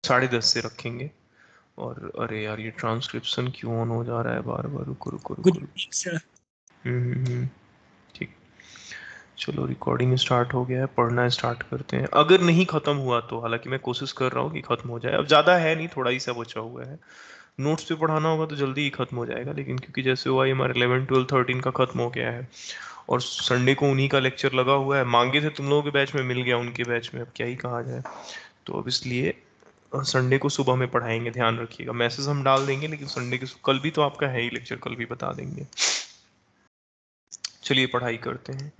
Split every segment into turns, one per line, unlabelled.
10:30 से रखेंगे। और अरे यार ये ट्रांसक्रिप्शन क्यों ऑन हो जा रहा है बार बार, रुको रुको
गुड
रुको।
Evening sir.
ठीक, चलो रिकॉर्डिंग स्टार्ट हो गया है, पढ़ना स्टार्ट करते हैं। अगर नहीं खत्म हुआ तो, हालांकि मैं कोशिश कर रहा हूँ कि खत्म हो जाए, अब ज़्यादा है नहीं, थोड़ा ही सा बचा हुआ है। नोट्स पे पढ़ाना होगा तो जल्दी ही खत्म हो जाएगा, लेकिन क्योंकि जैसे हुआ हमारे 11 12 13 का खत्म हो गया है और संडे को उन्हीं का लेक्चर लगा हुआ है, मांगे थे तुम लोगों के बैच में, मिल गया उनके बैच में, अब क्या ही कहा जाए। तो अब इसलिए संडे को सुबह में पढ़ाएंगे, ध्यान रखिएगा। मैसेज हम डाल देंगे, लेकिन संडे के कल भी तो आपका है ही लेक्चर, कल भी बता देंगे। चलिए पढ़ाई करते हैं।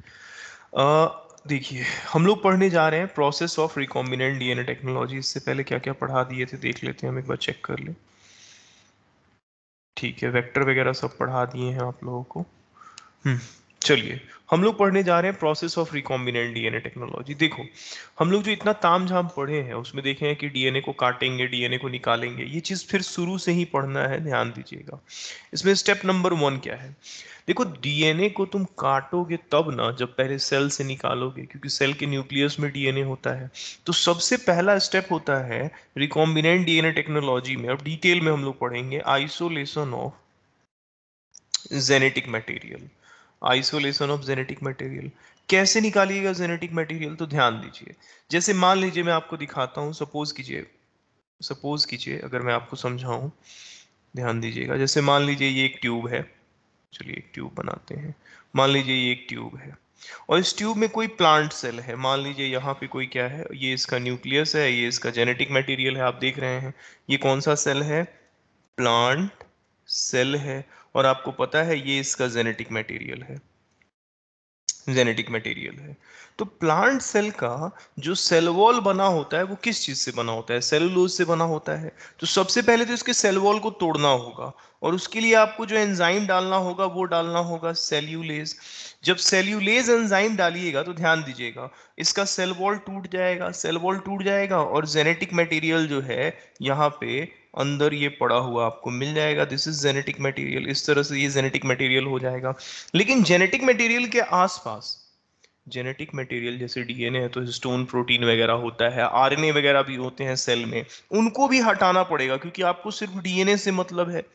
देखिए हम लोग पढ़ने जा रहे हैं process of recombinant DNA technology. इससे पहले क्या क्या पढ़ा दिए थे देख लेते हैं, हम एक बार चेक कर लें। ठीक है, वेक्टर वगैरह सब पढ़ा दिए हैं आप लोगों को। चलिए हम लोग पढ़ने जा रहे हैं process of recombinant DNA technology. देखो हम लोग जो इतना तामझाम पढ़े हैं उसमें देखे हैं कि डीएनए को काटेंगे, डीएनए को निकालेंगे, ये चीज़ फिर शुरू से ही पढ़ना है, ध्यान दीजिएगा। इसमें स्टेप नंबर 1 क्या है? देखो डीएनए को तुम काटोगे तब ना जब पहले सेल से निकालोगे, क्योंकि सेल के न्यूक्लियस में डीएनए होता है। तो सबसे पहला स्टेप होता है रिकॉम्बिनेंट डीएनए टेक्नोलॉजी में, अब डिटेल में हम लोग पढ़ेंगे, isolation of genetic material. Isolation of genetic material कैसे निकालिएगा जेनेटिक मटेरियल, तो ध्यान दीजिए। जैसे मान लीजिए मैं आपको दिखाता हूं, सपोज कीजिए अगर मैं आपको समझाऊं, ध्यान दीजिएगा। जैसे मान लीजिए ये एक ट्यूब है, चलिए एक ट्यूब बनाते हैं। मान लीजिए ये एक ट्यूब है और इस ट्यूब में कोई प्लांट सेल है। मान लीजिए यहाँ पे कोई क्या है, ये इसका न्यूक्लियस है, ये इसका जेनेटिक मटेरियल है, आप देख रहे हैं। ये कौन सा सेल है? प्लांट सेल है। और आपको पता है ये इसका जेनेटिक मटेरियल है। तो प्लांट सेल का जो सेल वॉल बना होता है वो किस चीज से बना होता है? सेलुलोज से बना होता है। तो सबसे पहले तो इसके सेल वॉल को तोड़ना होगा, और उसके लिए आपको जो एंजाइम डालना होगा वो डालना होगा सेल्यूलेज। जब सेल्यूलेज एंजाइम डालिएगा तो ध्यान दीजिएगा, इसका सेल वॉल टूट जाएगा, सेल वॉल टूट जाएगा और जेनेटिक मटेरियल जो है यहाँ पे अंदर ये पड़ा हुआ आपको मिल जाएगा। This is genetic material. इस तरह से ये जेनेटिक मटेरियल हो जाएगा। लेकिन जेनेटिक मटेरियल के आसपास, जेनेटिक मटेरियल जैसे डीएनए है तो हिस्टोन प्रोटीन वगैरह होता है, आरएनए वगैरह भी होते हैं सेल में, उनको भी हटाना पड़ेगा, क्योंकि आपको सिर्फ डीएनए से मतलब है।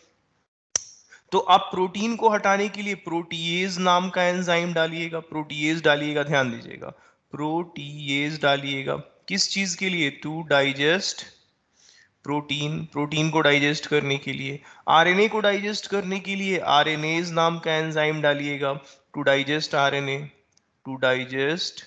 तो आप प्रोटीन को हटाने के लिए प्रोटीएज नाम का एंजाइम डालिएगा, प्रोटीएज डालिएगा, ध्यान दीजिएगा, प्रोटीएज डालिएगा। किस चीज के लिए? टू डाइजेस्ट प्रोटीन, प्रोटीन को डाइजेस्ट करने के लिए। आरएनए को डाइजेस्ट करने के लिए आरएनएज नाम का एंजाइम डालिएगा, to digest RNA, to digest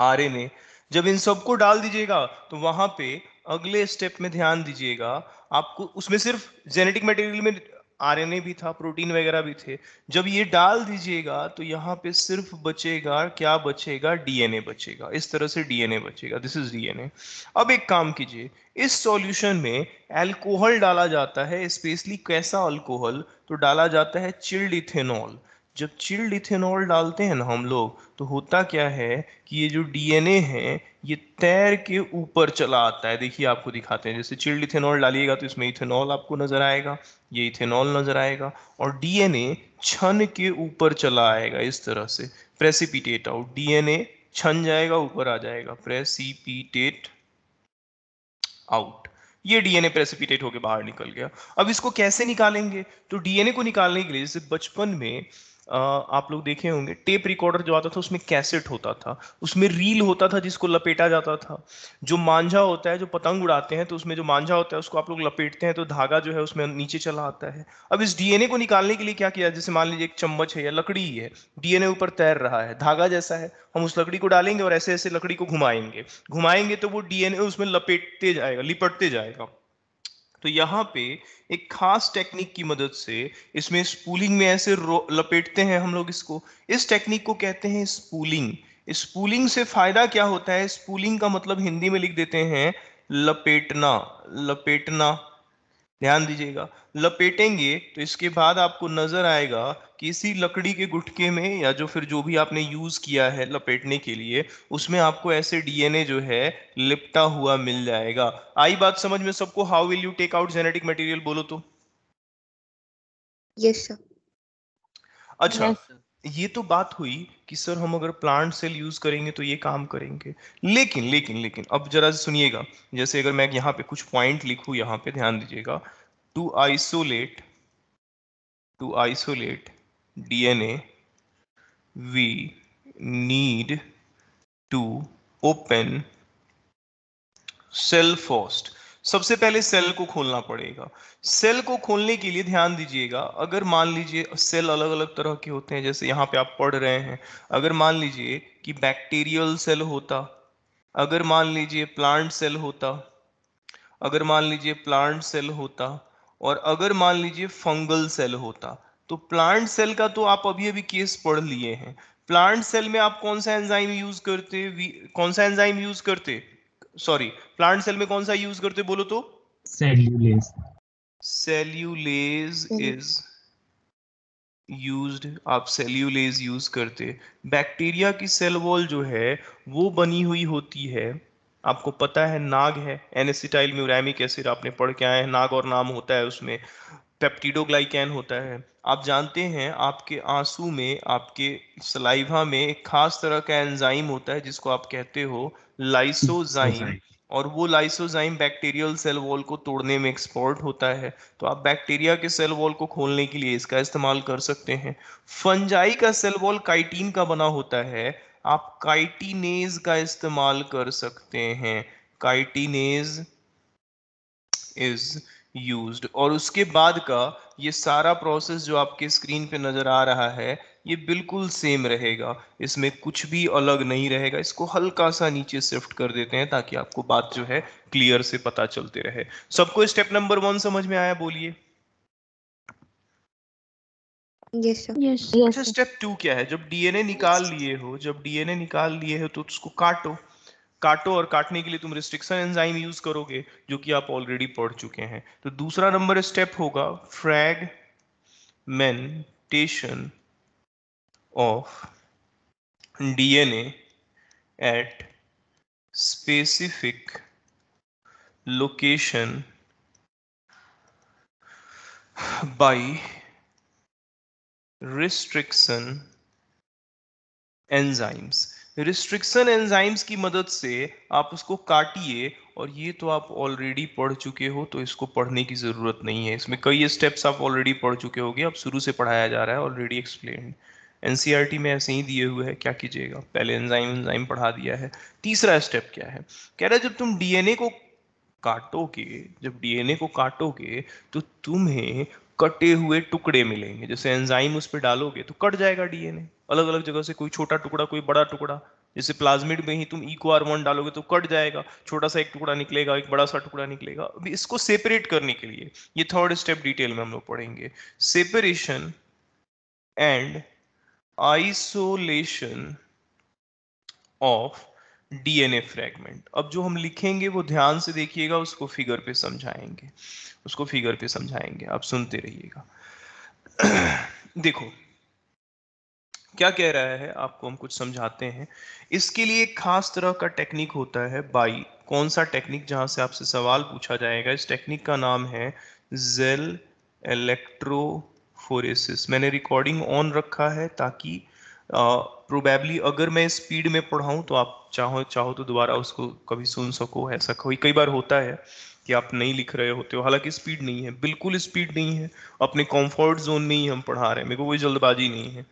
RNA. जब इन सबको डाल दीजिएगा तो वहां पे अगले स्टेप में ध्यान दीजिएगा, आपको उसमें सिर्फ जेनेटिक मटेरियल में आरएनए भी था, प्रोटीन वगैरह भी थे। जब ये डाल दीजिएगा तो यहाँ पे सिर्फ बचेगा, क्या बचेगा? डीएनए बचेगा। इस तरह से डीएनए बचेगा। This is DNA. अब एक काम कीजिए, इस सॉल्यूशन में अल्कोहल डाला जाता है, स्पेशली कैसा अल्कोहल? तो डाला जाता है चिल्ड इथेनॉल। जब चिल्ड इथेनॉल डालते हैं ना हम लोग, तो होता क्या है कि ये जो डीएनए है ये तैर के ऊपर चला आता है। देखिए आपको दिखाते हैं, जैसे चिल्ड इथेनॉल डालिएगा तो इसमें इथेनॉल आपको नजर आएगा, ये इथेनॉल नजर आएगा, और डीएनए छन के ऊपर चला आएगा इस तरह से, प्रेसिपिटेट आउट। डीएनए छन जाएगा, ऊपर आ जाएगा, प्रेसिपिटेट आउट। ये डीएनए प्रेसिपिटेट होके बाहर निकल गया। अब इसको कैसे निकालेंगे? तो डीएनए को निकालने के लिए, जैसे बचपन में आप लोग देखे होंगे टेप रिकॉर्डर जो आता था उसमें कैसेट होता था, उसमें रील होता था जिसको लपेटा जाता था। जो मांझा होता है, जो पतंग उड़ाते हैं तो उसमें जो मांझा होता है उसको आप लोग लपेटते हैं तो धागा जो है उसमें नीचे चला आता है। अब इस डीएनए को निकालने के लिए क्या किया? जैसे मान लीजिए एक चम्मच है या लकड़ी ही है, डीएनए ऊपर तैर रहा है, धागा जैसा है, हम उस लकड़ी को डालेंगे और ऐसे ऐसे लकड़ी को घुमाएंगे, घुमाएंगे तो वो डीएनए उसमें लपेटते जाएगा, लिपटते जाएगा। तो यहाँ पे एक खास टेक्निक की मदद से इसमें स्पूलिंग में ऐसे लपेटते हैं हम लोग इसको। इस टेक्निक को कहते हैं स्पूलिंग। स्पूलिंग से फायदा क्या होता है? स्पूलिंग का मतलब हिंदी में लिख देते हैं लपेटना, लपेटना। ध्यान दीजिएगा, लपेटेंगे तो इसके बाद आपको नजर आएगा कि इसी लकड़ी के गुटके में, या जो फिर जो भी आपने यूज किया है लपेटने के लिए, उसमें आपको ऐसे डीएनए जो है लिपटा हुआ मिल जाएगा। आई बात समझ में सबको? How will you take out genetic material, बोलो तो।
Yes sir.
अच्छा,
यस सर।
ये तो बात हुई कि सर हम अगर प्लांट सेल यूज करेंगे तो ये काम करेंगे, लेकिन लेकिन लेकिन अब जरा सुनिएगा। जैसे अगर मैं यहाँ पे कुछ पॉइंट लिखूं, यहाँ पे ध्यान दीजिएगा। To isolate DNA we need to open cell first. सबसे पहले सेल को खोलना पड़ेगा। सेल को खोलने के लिए ध्यान दीजिएगा, अगर मान लीजिए सेल अलग अलग तरह के होते हैं, जैसे यहाँ पे आप पढ़ रहे हैं, अगर मान लीजिए कि बैक्टीरियल सेल होता, अगर मान लीजिए प्लांट सेल होता, अगर मान लीजिए प्लांट सेल होता, और अगर मान लीजिए फंगल सेल होता। तो प्लांट सेल का तो आप अभी अभी केस पढ़ लिए हैं। प्लांट सेल में आप कौन सा एंजाइम यूज करते, कौन सा एंजाइम यूज करते, सॉरी, प्लांट सेल में कौन सा यूज करते बोलो तो?
सेल्यूलेज।
सेल्यूलेज इज यूज्ड, आप सेल्यूलेज यूज करते। बैक्टीरिया की सेल वॉल जो है वो बनी हुई होती है, आपको पता है नाग है, एनेसिटाइल म्यूरामिक एसिड आपने पढ़ के आए हैं, नाग और नाम होता है उसमें, पेप्टिडोग्लाइकैन होता है। आप जानते हैं आपके आंसू में, आपके सलाइवा में एक खास तरह का एंजाइम होता है जिसको आप कहते हो लाइसोजाइम, और वो लाइसोजाइम बैक्टीरियल सेल वॉल को तोड़ने में एक्सपर्ट होता है। तो आप बैक्टीरिया के सेल वॉल को खोलने के लिए इसका इस्तेमाल कर सकते हैं। फंजाई का सेल वॉल काइटिन का बना होता है, आप काइटिनेज का इस्तेमाल कर सकते हैं। Chitinase is used. और उसके बाद का ये सारा प्रोसेस जो आपके स्क्रीन पे नजर आ रहा है, ये बिल्कुल सेम रहेगा, इसमें कुछ भी अलग नहीं रहेगा। इसको हल्का सा नीचे शिफ्ट कर देते हैं ताकि आपको बात जो है क्लियर से पता चलते रहे। सबको स्टेप नंबर 1 समझ में आया? बोलिए।
Yes sir.
यस
अच्छा, स्टेप 2 क्या है? जब डीएनए निकाल लिए हो, जब डीएनए निकाल लिए हो तो उसको काटो। काटो, और काटने के लिए तुम रिस्ट्रिक्शन एंजाइम यूज करोगे जो कि आप ऑलरेडी पढ़ चुके हैं। तो दूसरा नंबर स्टेप होगा fragmentation of DNA at specific location bye restriction enzymes. Restriction enzymes की मदद से आप उसको काटिए, और ये तो आप ऑलरेडी पढ़ चुके हो तो इसको पढ़ने की जरूरत नहीं है, इसमें कई स्टेप्स आप ऑलरेडी पढ़ चुके होगे, अब शुरू से पढ़ाया जा रहा है, ऑलरेडी एक्सप्लेन। एनसीईआरटी में ऐसे ही दिए हुए हैं, क्या कीजिएगा, पहले एंजाइम पढ़ा दिया है। तीसरा स्टेप क्या है? कह रहा है जब तुम डीएनए को काटोगे, जब डीएनए को काटोगे तो तुम्हें कटे हुए टुकड़े मिलेंगे। जैसे एंजाइम उस पर डालोगे तो कट जाएगा डीएनए अलग अलग जगह से, कोई छोटा टुकड़ा कोई बड़ा टुकड़ा। जैसे प्लाज्मिड में ही तुम EcoR1 डालोगे तो कट जाएगा, छोटा सा एक टुकड़ा निकलेगा, एक बड़ा सा टुकड़ा निकलेगा। अभी इसको सेपरेट करने के लिए ये थर्ड स्टेप डिटेल में हम लोग पढ़ेंगे, separation and isolation of DNA fragment. अब जो हम लिखेंगे वो ध्यान से देखिएगा, उसको फिगर पे समझाएंगे, उसको फिगर पे समझाएंगे, आप सुनते रहिएगा। देखो क्या कह रहा है, आपको हम कुछ समझाते हैं। इसके लिए एक खास तरह का टेक्निक होता है बाई, कौन सा टेक्निक, जहां से आपसे सवाल पूछा जाएगा। इस टेक्निक का नाम है जेल इलेक्ट्रोफोरेसिस। मैंने रिकॉर्डिंग ऑन रखा है ताकि प्रोबेबली अगर मैं स्पीड में पढ़ाऊं तो आप चाहो चाहो तो दोबारा उसको कभी सुन सको। ऐसा कई बार होता है कि आप नहीं लिख रहे होते हो, हालांकि स्पीड नहीं है, बिल्कुल स्पीड नहीं है, अपने कंफर्ट जोन में ही हम पढ़ा रहे हैं, मेरे को कोई जल्दबाजी नहीं है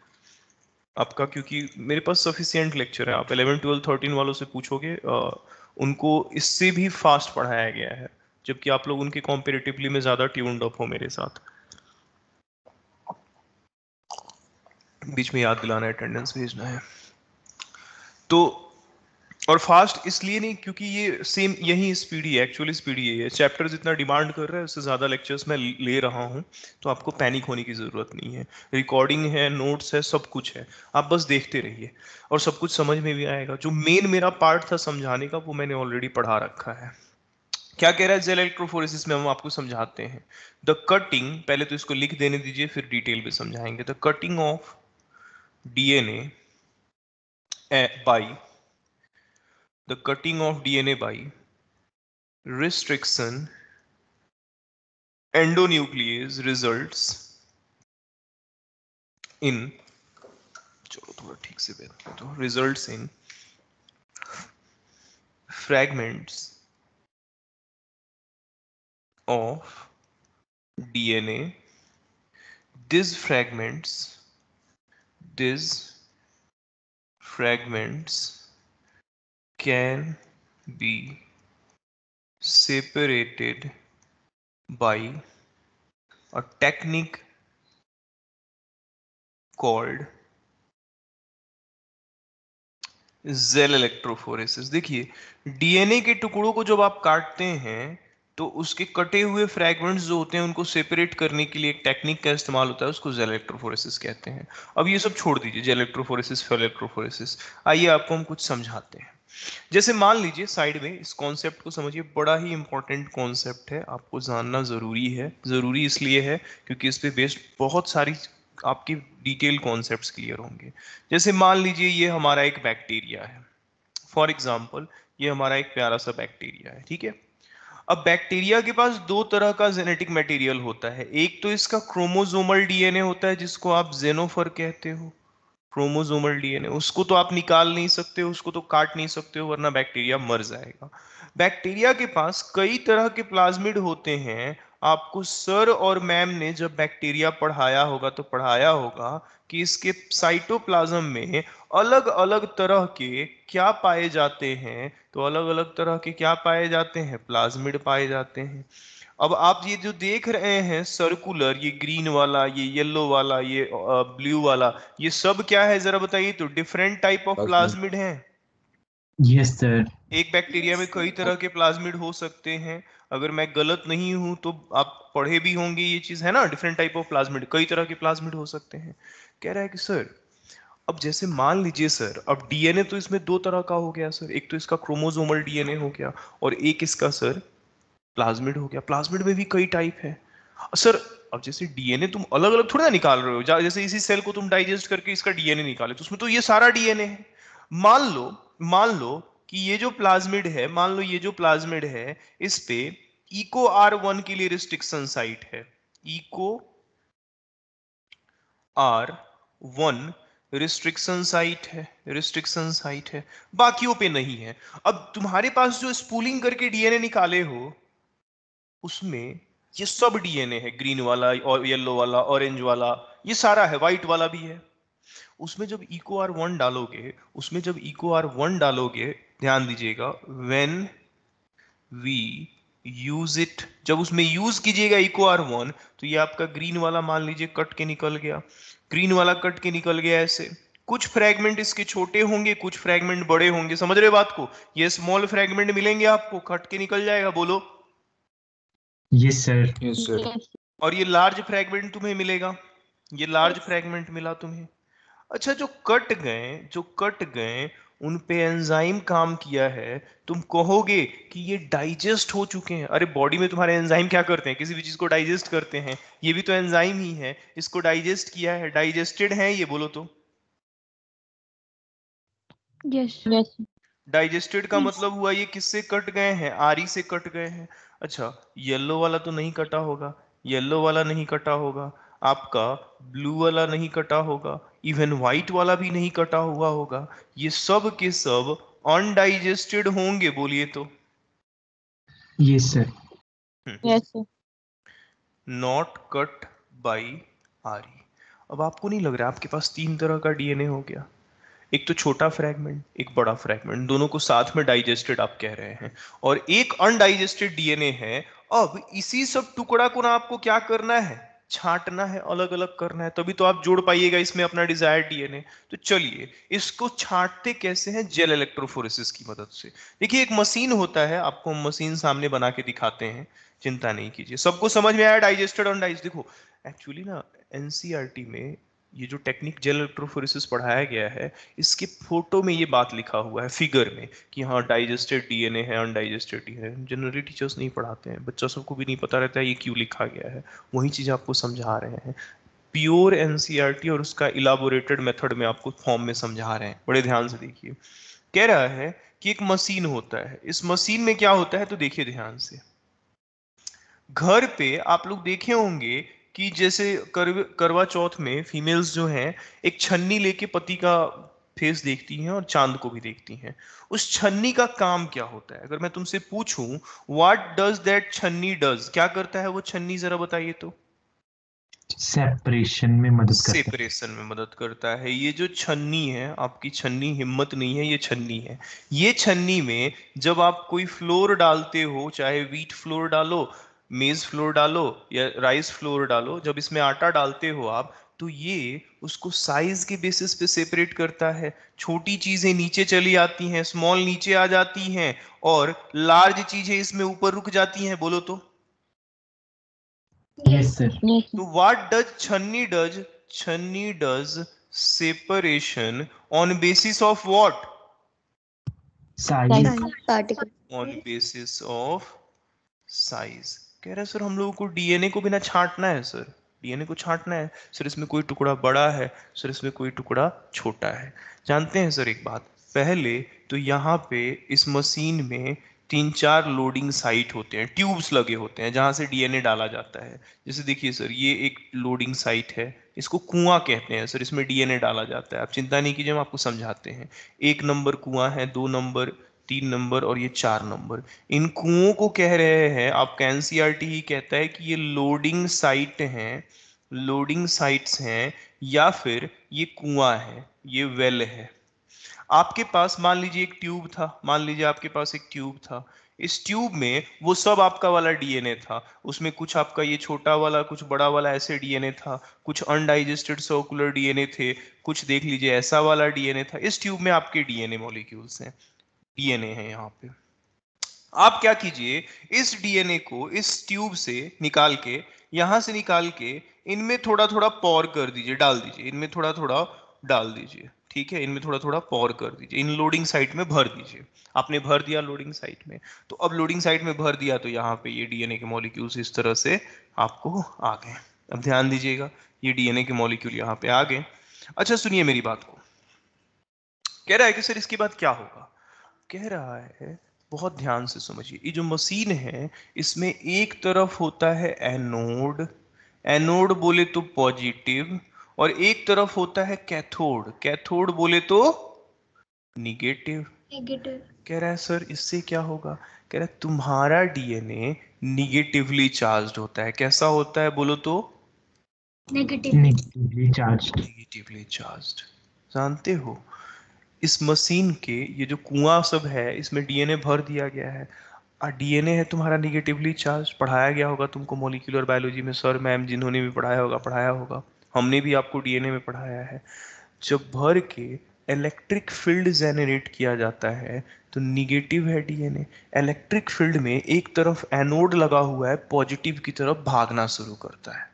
आपका, क्योंकि मेरे पास सफिशिएंट लेक्चर है। आप 11 12 13 वालों से पूछोगे, उनको इससे भी फास्ट पढ़ाया गया है, जबकि आप लोग उनके कॉम्पेरेटिवली में ज्यादा ट्यून्ड अप हो मेरे साथ। बीच में याद दिलाना है, अटेंडेंस भेजना है। तो और फास्ट इसलिए नहीं क्योंकि ये सेम यही स्पीड ही है, एक्चुअली स्पीड ही है। चैप्टर जितना डिमांड कर रहा है उससे ज़्यादा लेक्चर्स मैं ले रहा हूँ, तो आपको पैनिक होने की ज़रूरत नहीं है। रिकॉर्डिंग है, नोट्स है, सब कुछ है, आप बस देखते रहिए और सब कुछ समझ में भी आएगा। जो मेन मेरा पार्ट था समझाने का वो मैंने ऑलरेडी पढ़ा रखा है। क्या कह रहा है जेल इलेक्ट्रोफोरेसिस में, हम आपको समझाते हैं। द कटिंग, पहले तो इसको लिख देने दीजिए फिर डिटेल में समझाएंगे। The cutting of DNA by, the cutting of DNA by restriction endonuclease results in चलो थोड़ा ठीक से बैठ तो results in fragments of DNA. These fragments can be separated by a technique called gel electrophoresis. देखिए, DNA के टुकड़ों को जब आप काटते हैं तो उसके कटे हुए फ्रैगमेंट्स जो होते हैं उनको सेपरेट करने के लिए एक टेक्निक का इस्तेमाल होता है, उसको जेल इलेक्ट्रोफोरेसिस कहते हैं। अब ये सब छोड़ दीजिए, जेल इलेक्ट्रोफोरेसिस, फेल इलेक्ट्रोफोरेसिस, आइए आपको हम कुछ समझाते हैं। जैसे मान लीजिए, साइड में इस कॉन्सेप्ट को समझिए, बड़ा ही इंपॉर्टेंट कॉन्सेप्ट है, आपको जानना जरूरी है। जरूरी इसलिए है क्योंकि इस पे बेस्ड बहुत सारी आपकी डिटेल कॉन्सेप्ट्स क्लियर होंगे। जैसे मान लीजिए ये हमारा एक बैक्टीरिया है, फॉर एग्जाम्पल ये हमारा एक प्यारा सा बैक्टीरिया है, ठीक है। अब बैक्टीरिया के पास दो तरह का जेनेटिक मटेरियल होता है। एक तो इसका क्रोमोसोमल डीएनए होता है जिसको आप जेनोफर कहते हो, क्रोमोसोमल डीएनए, उसको तो आप निकाल नहीं सकते हो, उसको तो काट नहीं सकते हो, वरना बैक्टीरिया मर जाएगा। बैक्टीरिया के पास कई तरह के प्लाज्मिड होते हैं। आपको सर और मैम ने जब बैक्टीरिया पढ़ाया होगा तो पढ़ाया होगा कि इसके साइटोप्लाज्म में अलग अलग तरह के क्या पाए जाते हैं। तो अलग अलग तरह के क्या पाए जाते हैं? प्लाज्मिड पाए जाते हैं। अब आप ये जो देख रहे हैं सर्कुलर, ये ग्रीन वाला, ये येलो वाला, ये ब्लू वाला, ये सब क्या है जरा बताइए तो? Different type of
plasmid.
Plasmid हैं।
Yes sir.
एक बैक्टीरिया में कई तरह के प्लाज्मिड हो सकते हैं। अगर मैं गलत नहीं हूं तो आप पढ़े भी होंगे ये चीज, है ना? डिफरेंट टाइप ऑफ प्लाज्मिड, कई तरह के प्लाज्मिड हो सकते हैं। कह रहा है कि सर, अब जैसे मान लीजिए सर, अब डीएनए तो इसमें दो तरह का हो गया सर, एक तो इसका क्रोमोसोमल डीएनए हो गया और एक इसका सर प्लाज्मिड हो गया। प्लाज्मिड में भी कई टाइप है सर। अब जैसे डीएनए तुम अलग अलग थोड़ा ना निकाल रहे हो, जैसे इसी सेल को तुम डाइजेस्ट करके इसका डीएनए निकाले तो उसमें तो ये सारा डीएनए है। मान लो कि ये जो प्लाज्मिड है, मान लो ये जो प्लाज्मिड है, इस पे इको R1 के लिए रिस्ट्रिक्शन साइट है, इको R1 रिस्ट्रिक्शन साइट है, बाकियों पे नहीं है। अब तुम्हारे पास जो स्पूलिंग करके डीएनए निकाले हो उसमें ये सब डीएनए है, ग्रीन वाला और येलो वाला, ऑरेंज वाला, ये सारा है, व्हाइट वाला भी है। उसमें जब इको R1 डालोगे, ध्यान दीजिएगा, व्हेन वी यूज इट, जब उसमें यूज कीजिएगा इको R1, तो ये आपका ग्रीन वाला मान लीजिए कट के निकल गया, ग्रीन वाला कट के निकल गया ऐसे। कुछ फ्रैगमेंट इसके छोटे होंगे, कुछ फ्रैगमेंट बड़े होंगे, समझ रहे बात को? ये स्मॉल फ्रैगमेंट मिलेंगे आपको, कट के निकल जाएगा, बोलो।
Yes sir.
Yes sir.
और ये लार्ज फ्रैगमेंट तुम्हें मिलेगा, ये लार्ज फ्रैगमेंट मिला तुम्हें। अच्छा, जो कट गए उन पे एंजाइम काम किया है, तुम कहोगे कि ये डाइजेस्ट हो चुके हैं। अरे बॉडी में तुम्हारे एंजाइम क्या करते हैं? किसी भी चीज को डाइजेस्ट करते हैं, ये भी तो एंजाइम ही है, इसको डाइजेस्ट किया है, डाइजेस्टेड है ये, बोलो तो।
यस।
डाइजेस्टेड का मतलब हुआ ये किससे कट गए हैं? आरी से कट गए हैं। अच्छा, येलो वाला तो नहीं कटा होगा, येलो वाला नहीं कटा होगा, आपका ब्लू वाला नहीं कटा होगा, इवन व्हाइट वाला भी नहीं कटा हुआ होगा। ये सब के सब अनडाइजेस्टेड होंगे, बोलिए तो।
Yes sir.
Yes sir.
Not cut by आरी। अब आपको नहीं लग रहा आपके पास तीन तरह का डीएनए हो गया? एक तो छोटा फ्रैगमेंट, एक बड़ा फ्रैगमेंट, दोनों को साथ में डाइजेस्टेड आप कह रहे हैं, और एक अनडाइजेस्टेड डीएनए है। अब इसी सब टुकड़ा को ना आपको क्या करना है? छांटना है, अलग अलग करना है, तभी तो आप जोड़ पाइएगा इसमें अपना डिजायर्ड डीएनए। तो चलिए इसको छांटते कैसे हैं? जेल इलेक्ट्रोफोरेसिस की मदद से। देखिए, एक मशीन होता है, आपको हम मशीन सामने बना के दिखाते हैं, चिंता नहीं कीजिए। सबको समझ में आया डाइजेस्टेड अनडाइजेस्टेड? देखो, एक्चुअली ना एनसीईआरटी में ये जो टेक्निक जेल इलेक्ट्रोफोरेसिस पढ़ाया गया है, इसके फोटो में ये बात लिखा हुआ है फिगर में कि हाँ डाइजेस्टेड डीएनए है, अनडाइजेस्टेड डीएनए। जनरली टीचर्स नहीं पढ़ाते हैं, बच्चों सबको भी नहीं पता रहता है ये क्यों लिखा गया है। वही चीज आपको समझा रहे हैं, प्योर एनसीईआरटी और उसका इलाबोरेटेड मेथड में आपको फॉर्म में समझा रहे हैं। बड़े ध्यान से देखिए, कह रहा है कि एक मशीन होता है, इस मशीन में क्या होता है तो देखिए ध्यान से। घर पे आप लोग देखे होंगे कि जैसे करवा चौथ में फीमेल्स जो हैं एक छन्नी लेके पति का फेस देखती हैं और चांद को भी देखती हैं। उस छन्नी का काम क्या होता है? अगर मैं तुमसे पूछूं व्हाट डज दैट छन्नी डज, क्या करता है वो छन्नी, जरा बताइए तो।
सेपरेशन में मदद करता है।
सेपरेशन में मदद करता है। ये जो छन्नी है, आपकी छन्नी हिम्मत नहीं है, ये छन्नी है। ये छन्नी में जब आप कोई फ्लोर डालते हो, चाहे व्हीट फ्लोर डालो, मेज फ्लोर डालो या राइस फ्लोर डालो, जब इसमें आटा डालते हो आप, तो ये उसको साइज के बेसिस पे सेपरेट करता है। छोटी चीजें नीचे चली आती हैं, स्मॉल नीचे आ जाती हैं, और लार्ज चीजें इसमें ऊपर रुक जाती हैं। बोलो तो।
Yes sir.
Yes,
तो
sir.
व्हाट डज छन्नी डज? छन्नी does separation on basis of what?
Size.
Size. Particle.
On basis of size. कह रहा है सर हम लोगों को डीएनए को बिना छांटना है सर, डीएनए को छांटना है सर, इसमें कोई टुकड़ा बड़ा है सर, इसमें कोई टुकड़ा छोटा है। जानते हैं सर एक बात, पहले तो यहाँ पे इस मशीन में 3-4 लोडिंग साइट होते हैं, ट्यूब्स लगे होते हैं जहां से डीएनए डाला जाता है। जैसे देखिए सर, ये एक लोडिंग साइट है, इसको कुआं कहते हैं सर, इसमें डीएनए डाला जाता है। आप चिंता नहीं कीजिए, हम आपको समझाते हैं। 1 नंबर कुआं है, 2 नंबर, 3 नंबर और ये 4 नंबर। इन कुओं को कह रहे हैं, आपका एनसीईआरटी ही कहता है कि ये लोडिंग साइट हैं, लोडिंग साइट्स हैं, या फिर ये कुआं है, ये वेल है। आपके पास मान लीजिए एक ट्यूब था, मान लीजिए आपके पास एक ट्यूब था। इस ट्यूब में वो सब आपका वाला डीएनए था, उसमें कुछ आपका ये छोटा वाला, कुछ बड़ा वाला ऐसे डीएनए था, कुछ अनडाइजेस्टेड सर्कुलर डीएनए थे, कुछ देख लीजिए ऐसा वाला डीएनए था। इस ट्यूब में आपके डीएनए मॉलिक्यूल्स हैं, डीएनए है यहाँ पे। आप क्या कीजिए, इस डीएनए को इस ट्यूब से निकाल के, यहां से निकाल के, इनमें थोड़ा थोड़ा पॉर कर दीजिए, डाल दीजिए, इनमें थोड़ा थोड़ा डाल दीजिए। ठीक है, इनमें थोड़ा थोड़ा पॉर कर दीजिए, इन लोडिंग साइट में भर दीजिए। आपने भर दिया लोडिंग साइट में, तो अब लोडिंग साइट में भर दिया तो यहाँ पे ये डीएनए के मॉलिक्यूल्स इस तरह से आपको आ गए। अब ध्यान दीजिएगा, ये डीएनए के मॉलिक्यूल यहाँ पे आ गए। अच्छा सुनिए मेरी बात को। कह रहा है कि सर इसके बाद क्या होगा? कह रहा है, बहुत ध्यान से समझिए, ये जो मशीन है इसमें एक तरफ होता है एनोड, एनोड बोले तो पॉजिटिव, और एक तरफ होता है कैथोड, कैथोड बोले तो निगेटिव।
Negative.
कह रहा है सर इससे क्या होगा? कह रहा है तुम्हारा डीएनए निगेटिवली चार्ज्ड होता है। कैसा होता है बोलो तो?
Negative.
Negatively charged.
Negatively charged. जानते हो, इस मशीन के ये जो कुआं सब है, इसमें डीएनए भर दिया गया है, और डीएनए है तुम्हारा निगेटिवली चार्ज। पढ़ाया गया होगा तुमको मॉलिक्यूलर बायोलॉजी में, सर मैम जिन्होंने भी पढ़ाया होगा, पढ़ाया होगा, हमने भी आपको डीएनए में पढ़ाया है। जब भर के इलेक्ट्रिक फील्ड जनरेट किया जाता है तो निगेटिव है डीएनए। इलेक्ट्रिक फील्ड में एक तरफ एनोड लगा हुआ है, पॉजिटिव की तरफ भागना शुरू करता है,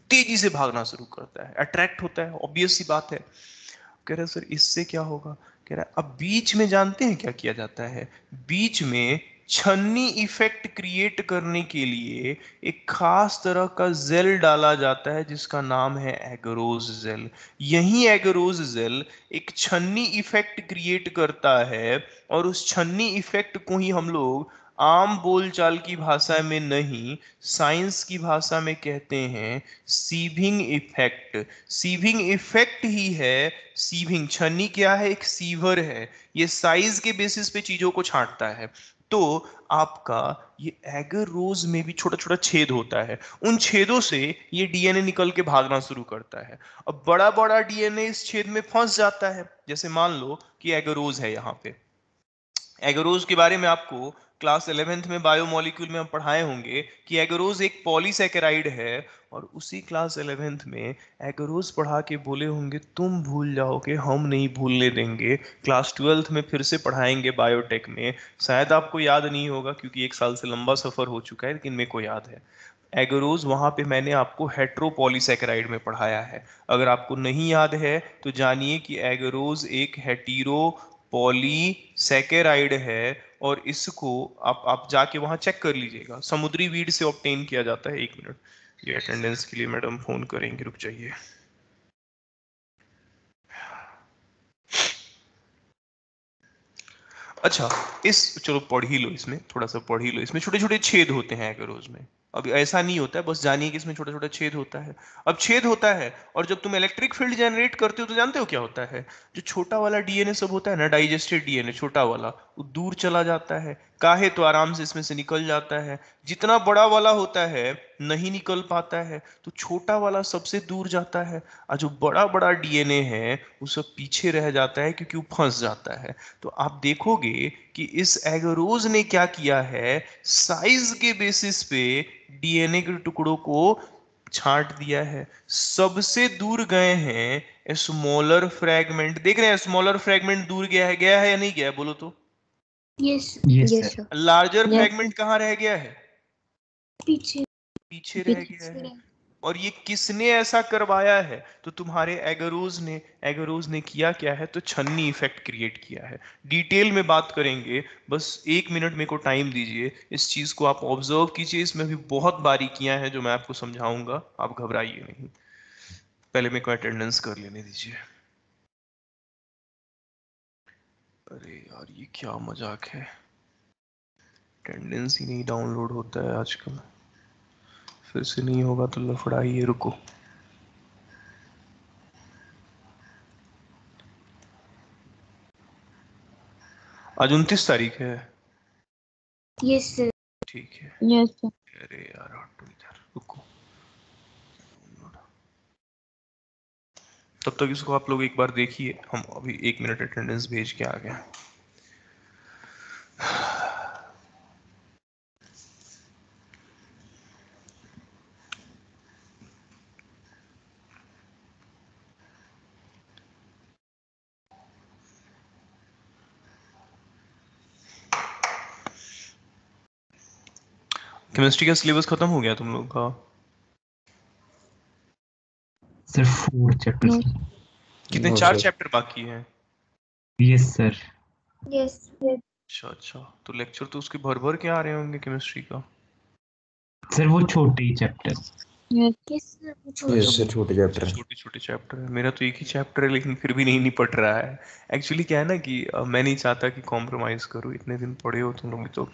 तेजी से भागना शुरू करता है, अट्रैक्ट होता है, ऑब्वियस सी बात है। कह रहा है सर इससे क्या होगा? कह रहा है अब बीच में जानते हैं क्या किया जाता है? बीच में छन्नी इफेक्ट क्रिएट करने के लिए एक खास तरह का जेल डाला जाता है जिसका नाम है एगरोज जेल। यही एगरोज जेल एक छन्नी इफेक्ट क्रिएट करता है, और उस छन्नी इफेक्ट को ही हम लोग आम बोलचाल की भाषा में नहीं, साइंस की भाषा में कहते हैं सीविंग इफेक्ट। सीविंग इफेक्ट ही है सीविंग। छन्नी क्या है? एक सीवर है, ये साइज के बेसिस पे चीजों को छांटता है। तो आपका ये एगरोज में भी छोटा छोटा छेद होता है, उन छेदों से ये डीएनए निकल के भागना शुरू करता है। अब बड़ा बड़ा डीएनए इस छेद में फंस जाता है। जैसे मान लो कि एगरोज है यहाँ पे, एगरोज के बारे में आपको क्लास 11th में बायोमोलिक्यूल में हम पढ़ाए होंगे कि एगरोज एक पॉलीसैकेराइड है, और उसी क्लास 11th में एगरोज पढ़ा के बोले होंगे तुम भूल जाओगे, हम नहीं भूलने देंगे। क्लास 12th में फिर से पढ़ाएंगे बायोटेक में, शायद आपको याद नहीं होगा क्योंकि 1 साल से लंबा सफर हो चुका है, लेकिन मेरे को याद है एगरोज वहां पे मैंने आपको हेट्रोपॉलीसैकेराइड में पढ़ाया है। अगर आपको नहीं याद है तो जानिए कि एगरोज एक हेटीरो पॉलीसैकेराइड है, और इसको आप जाके वहां चेक कर लीजिएगा, समुद्री वीड से ऑब्टेन किया जाता है। 1 मिनट, ये अटेंडेंस के लिए मैडम फोन करेंगे, रुक जाइए। अच्छा, इस चलो पढ़ ही लो, इसमें थोड़ा सा पढ़ ही लो, इसमें छोटे छोटे छेद होते हैं एगरोज में। अब ऐसा नहीं होता है, बस जानिए कि इसमें छोटा छोटा छेद होता है। अब छेद होता है और जब तुम इलेक्ट्रिक फील्ड जनरेट करते हो तो जानते हो क्या होता है? जो छोटा वाला डीएनए सब होता है ना, डाइजेस्टेड डीएनए छोटा वाला, वो दूर चला जाता है। काहे तो आराम से इसमें से निकल जाता है। जितना बड़ा वाला होता है नहीं निकल पाता है, तो छोटा वाला सबसे दूर जाता है। और जो बड़ा बड़ा डीएनए है वो सब पीछे रह जाता है क्योंकि वो फंस जाता है। तो आप देखोगे कि इस एगरोज ने क्या किया है, साइज के बेसिस पे डीएनए के टुकड़ों को छांट दिया है। सबसे दूर गए हैं स्मॉलर फ्रैगमेंट। देख रहे हैं स्मॉलर फ्रैगमेंट दूर गया है या नहीं गया है? बोलो तो।
Yes
Yes,
Yes,
sir.
sir.
Larger
Yes,
fragment कहाँ रह गया है?
पीछे
पीछे रह गया है। और ये किसने ऐसा करवाया है? तो तुम्हारे एगरोज ने किया क्या है? तो छन्नी इफेक्ट क्रिएट किया है। डिटेल में बात करेंगे, बस 1 मिनट मेरे को टाइम दीजिए। इस चीज को आप ऑब्जर्व कीजिए, इसमें भी बहुत बारीकियां हैं जो मैं आपको समझाऊंगा, आप घबराइए नहीं। पहले मेरे को अटेंडेंस कर लेने दीजिए। अरे यार ये क्या मजाक है, अटेंडेंस ही नहीं डाउनलोड होता है आजकल। फिर से नहीं होगा तो लफड़ा ही है, रुको। आज 29 तारीख है।
यस सर
ठीक है।
yes, sir.
अरे यार हटो इधर, रुको। तब तक इसको आप लोग एक बार देखिए, हम अभी 1 मिनट अटेंडेंस भेज के आ गए। केमिस्ट्री का सिलेबस खत्म हो गया तुम लोग का?
Sir, 4 chapters.
No.
कितने?
No,
4
sir.
चैप्टर बाकी हैं?
Yes, sir.
यस
अच्छा अच्छा, तो लेक्चर तो उसके भर भर के आ रहे होंगे केमिस्ट्री का।
Sir, वो छोटे ही chapter.
Yes.
Yes sir
Yes, sir. छोटे चैप्टर है।
छोटे छोटे चैप्टर है। मेरा तो एक ही चैप्टर है लेकिन फिर भी नहीं निपट रहा है। एक्चुअली क्या है ना कि मैं नहीं चाहता कि कॉम्प्रोमाइज करूँ। इतने दिन पढ़े हो तुम लोग, तो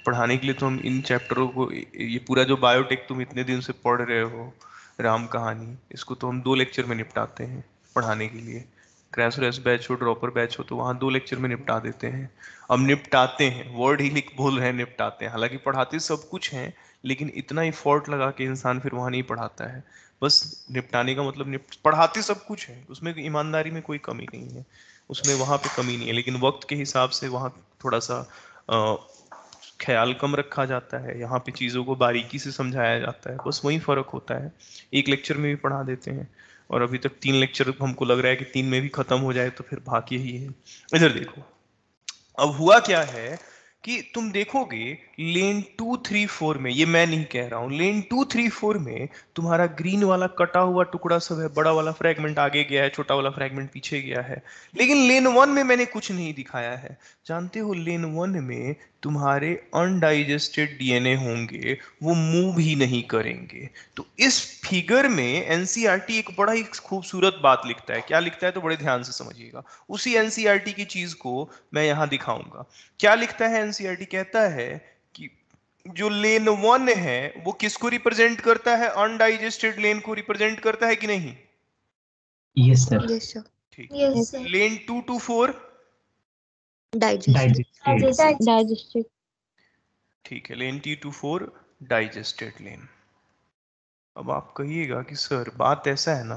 पढ़ाने के लिए तो हम इन चैप्टरों को, ये पूरा जो बायोटेक तुम इतने दिन से पढ़ रहे हो, राम कहानी, इसको तो हम 2 लेक्चर में निपटाते हैं पढ़ाने के लिए। क्रैश रेस बैच हो, ड्रॉपर बैच हो, तो वहाँ 2 लेक्चर में निपटा देते हैं। अब निपटाते हैं, वर्ड ही लिख बोल रहे हैं निपटाते हैं, हालांकि पढ़ाते सब कुछ हैं, लेकिन इतना इफोर्ट लगा के इंसान फिर वहाँ नहीं पढ़ाता है। बस निपटाने का मतलब पढ़ाते सब कुछ है, उसमें ईमानदारी में कोई कमी नहीं है, उसमें वहाँ पे कमी नहीं है, लेकिन वक्त के हिसाब से वहाँ थोड़ा सा ख्याल कम रखा जाता है। यहाँ पे चीज़ों को बारीकी से समझाया जाता है, बस वही फर्क होता है। एक लेक्चर में भी पढ़ा देते हैं, और अभी तक 3 लेक्चर हमको लग रहा है कि 3 में भी खत्म हो जाए तो फिर बाकी ही है। इधर देखो, अब हुआ क्या है कि तुम देखोगे लेन 2, 3, 4 में, ये मैं नहीं कह रहा हूं, लेन 2, 3, 4 में तुम्हारा ग्रीन वाला कटा हुआ टुकड़ा सब है, बड़ा वाला फ्रैगमेंट आगे गया है, छोटा वाला फ्रैगमेंट पीछे गया है। लेकिन लेन 1 में मैंने कुछ नहीं दिखाया है। जानते हो लेन 1 में तुम्हारे अनडाइजेस्टेड डीएनए होंगे, वो मूव ही नहीं करेंगे। तो इस फिगर में एनसीईआरटी एक बड़ा ही खूबसूरत बात लिखता है। क्या लिखता है तो बड़े ध्यान से समझिएगा। उसी एनसीईआरटी की चीज को मैं यहां दिखाऊंगा। क्या लिखता है एनसीईआरटी? कहता है कि जो लेन 1 है वो किसको रिप्रेजेंट करता है? अनडाइजेस्टेड लेन को रिप्रेजेंट करता है कि नहीं?
Yes, sir.
Yes, sir.
ठीक।
Yes sir
lane 2 to 4?
Digested.
Digested.
Digested.
ठीक है, लेन T to 4 डाइजेस्टेड लेन। अब आप कहिएगा कि सर बात ऐसा है ना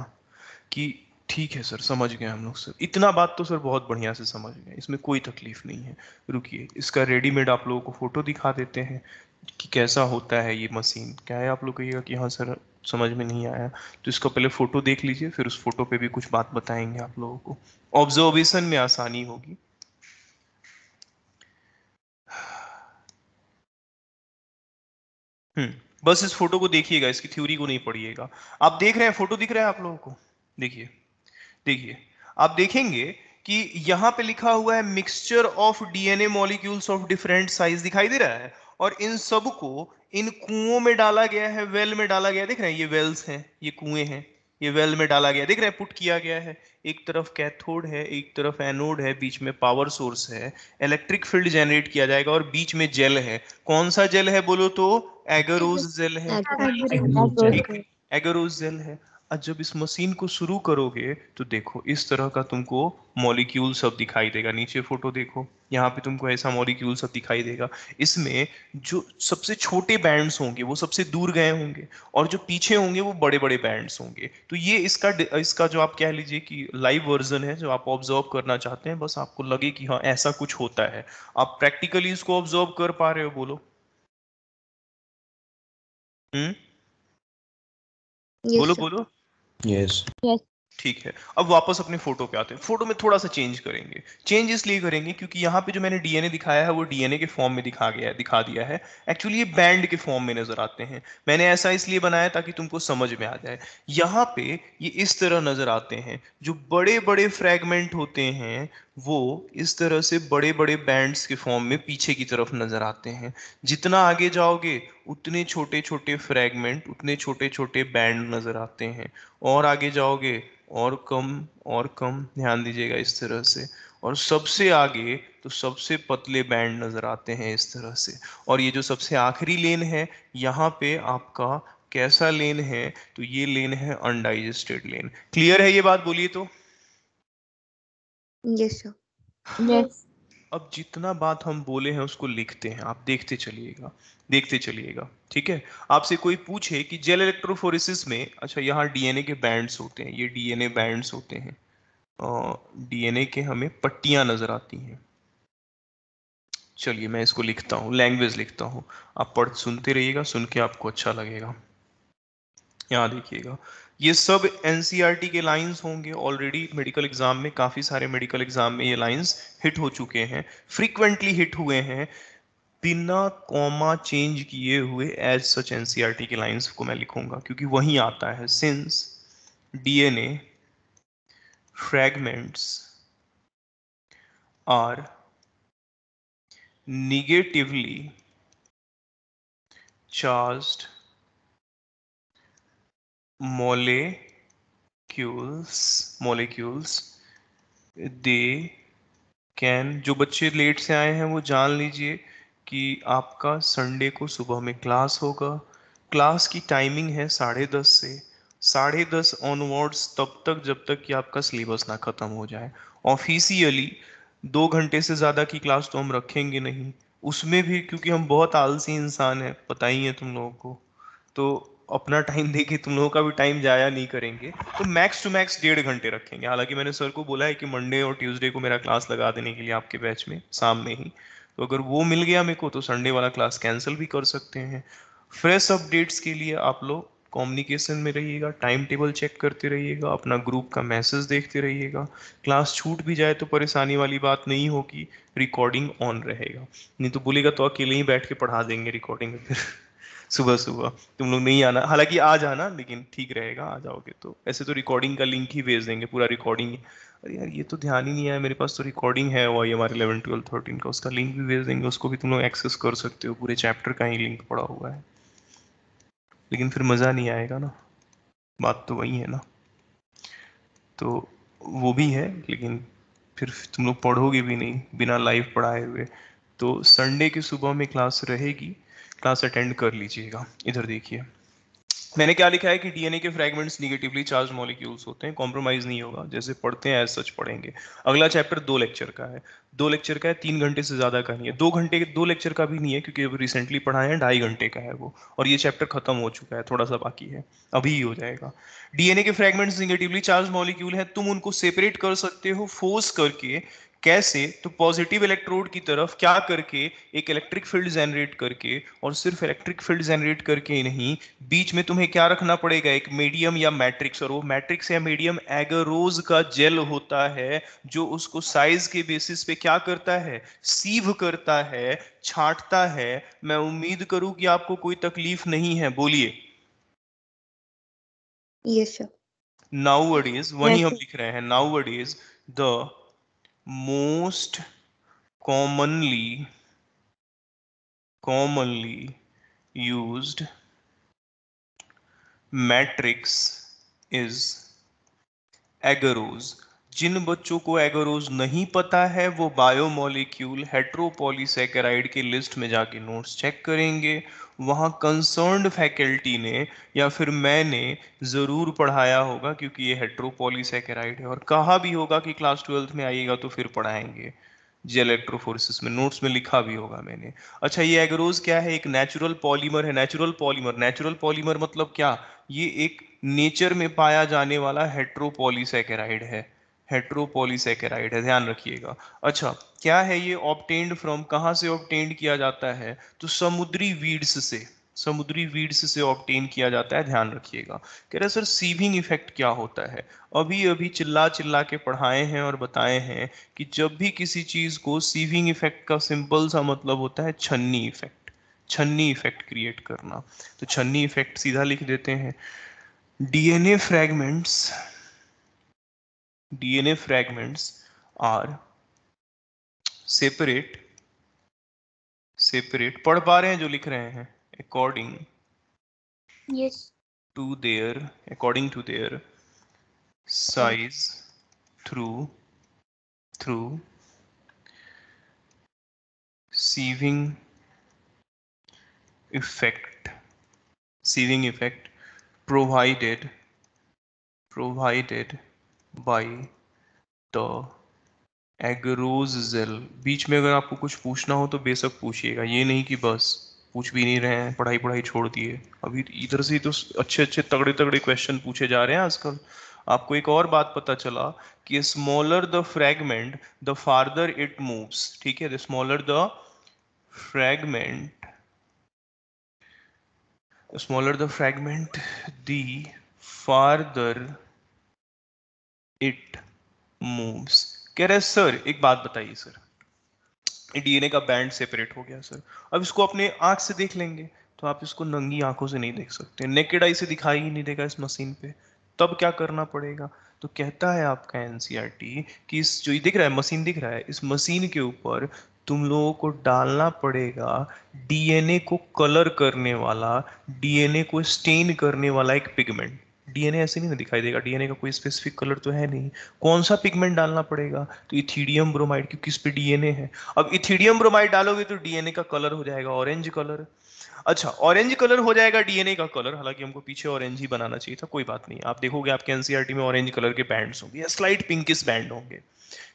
कि ठीक है सर, समझ गए हम लोग, सर इतना बात तो सर बहुत बढ़िया से समझ गए, इसमें कोई तकलीफ नहीं है। रुकिए, इसका रेडीमेड आप लोगों को फोटो दिखा देते हैं कि कैसा होता है ये मशीन। क्या है, आप लोग कहिएगा कि हाँ सर समझ में नहीं आया, तो इसका पहले फोटो देख लीजिए, फिर उस फोटो पे भी कुछ बात बताएंगे आप लोगों को, ऑब्जर्वेशन में आसानी होगी। बस इस फोटो को देखिएगा, इसकी थ्योरी को नहीं पढ़िएगा। आप देख रहे हैं, फोटो दिख रहा है आप लोगों को? देखिए देखिए, आप देखेंगे कि यहाँ पे लिखा हुआ है mixture of DNA molecules of different size, दिखाई दे रहा है, और इन सब को इन कुओं में डाला गया है, वेल में डाला गया है। देख रहे हैं, ये वेल्स हैं, ये कुएं हैं, ये वेल में डाला गया, देख रहे हैं, पुट किया गया है। एक तरफ कैथोड है, एक तरफ एनोड है, बीच में पावर सोर्स है, इलेक्ट्रिक फील्ड जनरेट किया जाएगा, और बीच में जेल है। कौन सा जेल है बोलो तो? एगरोजेल है, ठीक, एगरोजेल है। और जब इस मशीन को शुरू करोगे तो देखो इस तरह का तुमको मॉलिक्यूल सब दिखाई देगा। नीचे फोटो देखो, यहाँ पे तुमको ऐसा मॉलिक्यूल सब दिखाई देगा। इसमें जो सबसे छोटे बैंड्स होंगे वो सबसे दूर गए होंगे, और जो पीछे होंगे वो बड़े बड़े बैंड्स होंगे। तो ये इसका इसका जो आप कह लीजिए कि लाइव वर्जन है, जो आप ऑब्जर्व करना चाहते हैं, बस आपको लगे कि हाँ ऐसा कुछ होता है। आप प्रैक्टिकली इसको ऑब्जर्व कर पा रहे हो? बोलो। बोलो बोलो।
यस।
ठीक है, अब वापस अपने फोटो पे आते हैं। फोटो में थोड़ा सा चेंज करेंगे। चेंज इसलिए करेंगे क्योंकि यहाँ पे जो मैंने डीएनए दिखाया है वो डीएनए के फॉर्म में दिखा दिया है। एक्चुअली ये बैंड के फॉर्म में नजर आते हैं। मैंने ऐसा इसलिए बनाया ताकि तुमको समझ में आ जाए। यहाँ पे ये इस तरह नजर आते हैं। जो बड़े बड़े फ्रैगमेंट होते हैं वो इस तरह से बड़े बड़े बैंड्स के फॉर्म में पीछे की तरफ नजर आते हैं। जितना आगे जाओगे उतने छोटे छोटे फ्रैगमेंट, उतने छोटे छोटे बैंड नजर आते हैं। और आगे जाओगे और कम, ध्यान दीजिएगा इस तरह से। और सबसे आगे तो सबसे पतले बैंड नजर आते हैं इस तरह से। और ये जो सबसे आखिरी लेन है, यहाँ पे आपका कैसा लेन है? तो ये लेन है अनडाइजेस्टेड लेन। क्लियर है ये बात? बोलिए तो।
Yes sir.
अब जितना बात हम बोले हैं उसको लिखते हैं, आप देखते चलिएगा, देखते चलिएगा, ठीक है। आपसे कोई पूछे कि जेल इलेक्ट्रोफोरेसिस में, अच्छा यहाँ डीएनए के बैंड्स होते हैं, ये डीएनए बैंड्स होते हैं, डीएनए के हमें पट्टियां नजर आती हैं। चलिए मैं इसको लिखता हूँ, लैंग्वेज लिखता हूँ, आप पढ़ सुनते रहिएगा, सुन के आपको अच्छा लगेगा। यहाँ देखिएगा, ये सब एनसीईआरटी के लाइंस होंगे। ऑलरेडी मेडिकल एग्जाम में, काफी सारे मेडिकल एग्जाम में ये लाइंस हिट हो चुके हैं, फ्रीक्वेंटली हिट हुए हैं। बिना कॉमा चेंज किए हुए एज सच एनसीईआरटी के लाइंस को मैं लिखूंगा, क्योंकि वही आता है। Since DNA fragments are negatively charged molecules they can, जो बच्चे लेट से आए हैं वो जान लीजिए कि आपका संडे को सुबह में क्लास होगा। क्लास की टाइमिंग है 10:30 से 10:30 ऑनवर्ड्स, तब तक जब तक कि आपका सिलेबस ना खत्म हो जाए। ऑफिशियली 2 घंटे से ज़्यादा की क्लास तो हम रखेंगे नहीं, उसमें भी क्योंकि हम बहुत आलसी इंसान हैं, पता ही है तुम लोगों को, तो अपना टाइम देके तुम लोगों का भी टाइम जाया नहीं करेंगे। तो मैक्स टू मैक्स 1.5 घंटे रखेंगे। हालांकि मैंने सर को बोला है कि मंडे और ट्यूसडे को मेरा क्लास लगा देने के लिए आपके बैच में शाम में ही, तो अगर वो मिल गया मेरे को तो संडे वाला क्लास कैंसिल भी कर सकते हैं। फ्रेश अपडेट्स के लिए आप लोग कम्युनिकेशन में रहिएगा, टाइम टेबल चेक करते रहिएगा, अपना ग्रुप का मैसेज देखते रहिएगा। क्लास छूट भी जाए तो परेशानी वाली बात नहीं होगी, रिकॉर्डिंग ऑन रहेगा। नहीं तो बोलेगा तो अकेले ही बैठ के पढ़ा देंगे रिकॉर्डिंग में फिर सुबह सुबह तुम लोग नहीं आना, हालांकि आ जाना, लेकिन ठीक रहेगा आ जाओगे तो। ऐसे तो रिकॉर्डिंग का लिंक ही भेज देंगे, पूरा रिकॉर्डिंग। अरे यार ये तो ध्यान ही नहीं आया मेरे पास, तो रिकॉर्डिंग है वो हमारे 11 12 13 का, उसका लिंक भी भेज देंगे, उसको भी तुम लोग एक्सेस कर सकते हो, पूरे चैप्टर का ही लिंक पड़ा हुआ है। लेकिन फिर मज़ा नहीं आएगा ना, बात तो वही है ना। तो वो भी है, लेकिन फिर तुम लोग पढ़ोगे भी नहीं बिना लाइव पढ़ाए हुए। तो संडे की सुबह में क्लास रहेगी, क्लास अटेंड कर लीजिएगा। इधर देखिए मैंने क्या लिखा है कि डीएनए के फ्रैगमेंट्स निगेटिवली चार्ज मॉलिक्यूल्स होते हैं, कॉम्प्रोमाइज नहीं होगा, जैसे पढ़ते हैं एज सच पढ़ेंगे। अगला चैप्टर 2 लेक्चर का है, 2 लेक्चर का है, 3 घंटे से ज्यादा का नहीं है। 2 घंटे 2 लेक्चर का भी नहीं है क्योंकि अभी रिसेंटली पढ़ाए हैं, 2.5 घंटे का है वो, और ये चैप्टर खत्म हो चुका है, थोड़ा सा बाकी है, अभी ही हो जाएगा। डीएनए के फ्रैगमेंट्स निगेटिवली चार्ज मॉलिक्यूल है, तुम उनको सेपरेट कर सकते हो फोर्स करके। कैसे? तो पॉजिटिव इलेक्ट्रोड की तरफ क्या करके, एक इलेक्ट्रिक फील्ड जनरेट करके, और सिर्फ इलेक्ट्रिक फील्ड जनरेट करके ही नहीं, बीच में तुम्हें क्या रखना पड़ेगा, एक मीडियम या मैट्रिक्स, और वो मैट्रिक्स या मीडियम एगरोज का जेल होता है, जो उसको साइज के बेसिस पे क्या करता है, सीव करता है, छांटता है। मैं उम्मीद करूं कि आपको कोई तकलीफ नहीं है, बोलिए।
Yes sir.
नाउअडेज वही हम लिख रहे हैं, nowadays the most commonly used matrix is agarose। जिन बच्चों को एगरोज नहीं पता है वो बायोमोलिक्यूल हेट्रोपॉलीसैकेराइड की लिस्ट में जाके नोट्स चेक करेंगे। वहाँ कंसर्न्ड फैकल्टी ने या फिर मैंने ज़रूर पढ़ाया होगा, क्योंकि ये हेट्रोपॉलीसैकेराइड है, और कहा भी होगा कि क्लास 12th में आइएगा तो फिर पढ़ाएंगे। जे इलेक्ट्रोफोरेसिस में नोट्स में लिखा भी होगा मैंने। अच्छा, ये एगरोज क्या है? एक नेचुरल पॉलीमर है। नेचुरल पॉलीमर मतलब क्या? ये एक नेचर में पाया जाने वाला हेट्रोपॉलीसैकेराइड है। हेट्रोपॉलीसैकेराइड है, ध्यान रखिएगा। अच्छा, क्या है ये? ऑब्टेन्ड फ्रॉम, कहाँ से ऑब्टेन्ड किया जाता है? तो समुद्री वीड्स से, समुद्री वीड्स से ऑब्टेन किया जाता है, ध्यान रखिएगा। कह रहे सर सीविंग इफेक्ट क्या होता है? अभी अभी चिल्ला चिल्ला के पढ़ाए हैं और बताए हैं कि जब भी किसी चीज को, सीविंग इफेक्ट का सिंपल सा मतलब होता है छन्नी इफेक्ट, छन्नी इफेक्ट क्रिएट करना। तो छन्नी इफेक्ट सीधा लिख देते हैं। DNA fragments, DNA fragments are separate, separate पढ़ पा रहे हैं जो लिख रहे हैं? According
Yes.
to their, according to their size through sieving effect, sieving effect provided by the एगरोजेल। बीच में अगर आपको कुछ पूछना हो तो बेशक पूछिएगा, ये नहीं कि बस पूछ भी नहीं रहे हैं, पढ़ाई पढ़ाई छोड़ दिए। अभी इधर से ही तो अच्छे अच्छे तगड़े तगड़े क्वेश्चन पूछे जा रहे हैं आजकल। आपको एक और बात पता चला कि smaller the fragment the farther it moves. ठीक है, the smaller the fragment, smaller the fragment the farther it moves। कह रहे सर एक बात बताइए सर, डीएनए का बैंड सेपरेट हो गया सर, अब इसको अपने आंख से देख लेंगे, तो आप इसको नंगी आंखों से नहीं देख सकते, नेकेड आई से दिखाई ही नहीं देगा इस मशीन पे। तब क्या करना पड़ेगा? तो कहता है आपका एनसीईआरटी कि इस जो ये दिख रहा है, मशीन दिख रहा है, इस मशीन के ऊपर तुम लोगों को डालना पड़ेगा डीएनए को कलर करने वाला, डीएनए को स्टेन करने वाला एक पिगमेंट। डीएनए ऐसे नहीं ना दिखाई देगा, डीएनए का कोई स्पेसिफिक कलर तो है नहीं। कौन सा पिगमेंट डालना पड़ेगा? तो इथीडियम ब्रोमाइड, क्योंकि इस पे डीएनए है। अब इथीडियम ब्रोमाइड डालोगे तो डीएनए का कलर हो जाएगा ऑरेंज कलर। अच्छा, ऑरेंज कलर हो जाएगा डीएनए का कलर, हालांकि हमको पीछे ऑरेंज ही बनाना चाहिए था, कोई बात नहीं। आप देखोगे आपके एनसीईआरटी में ऑरेंज कलर के बैंड्स होंगे या स्लाइट पिंकिश बैंड होंगे।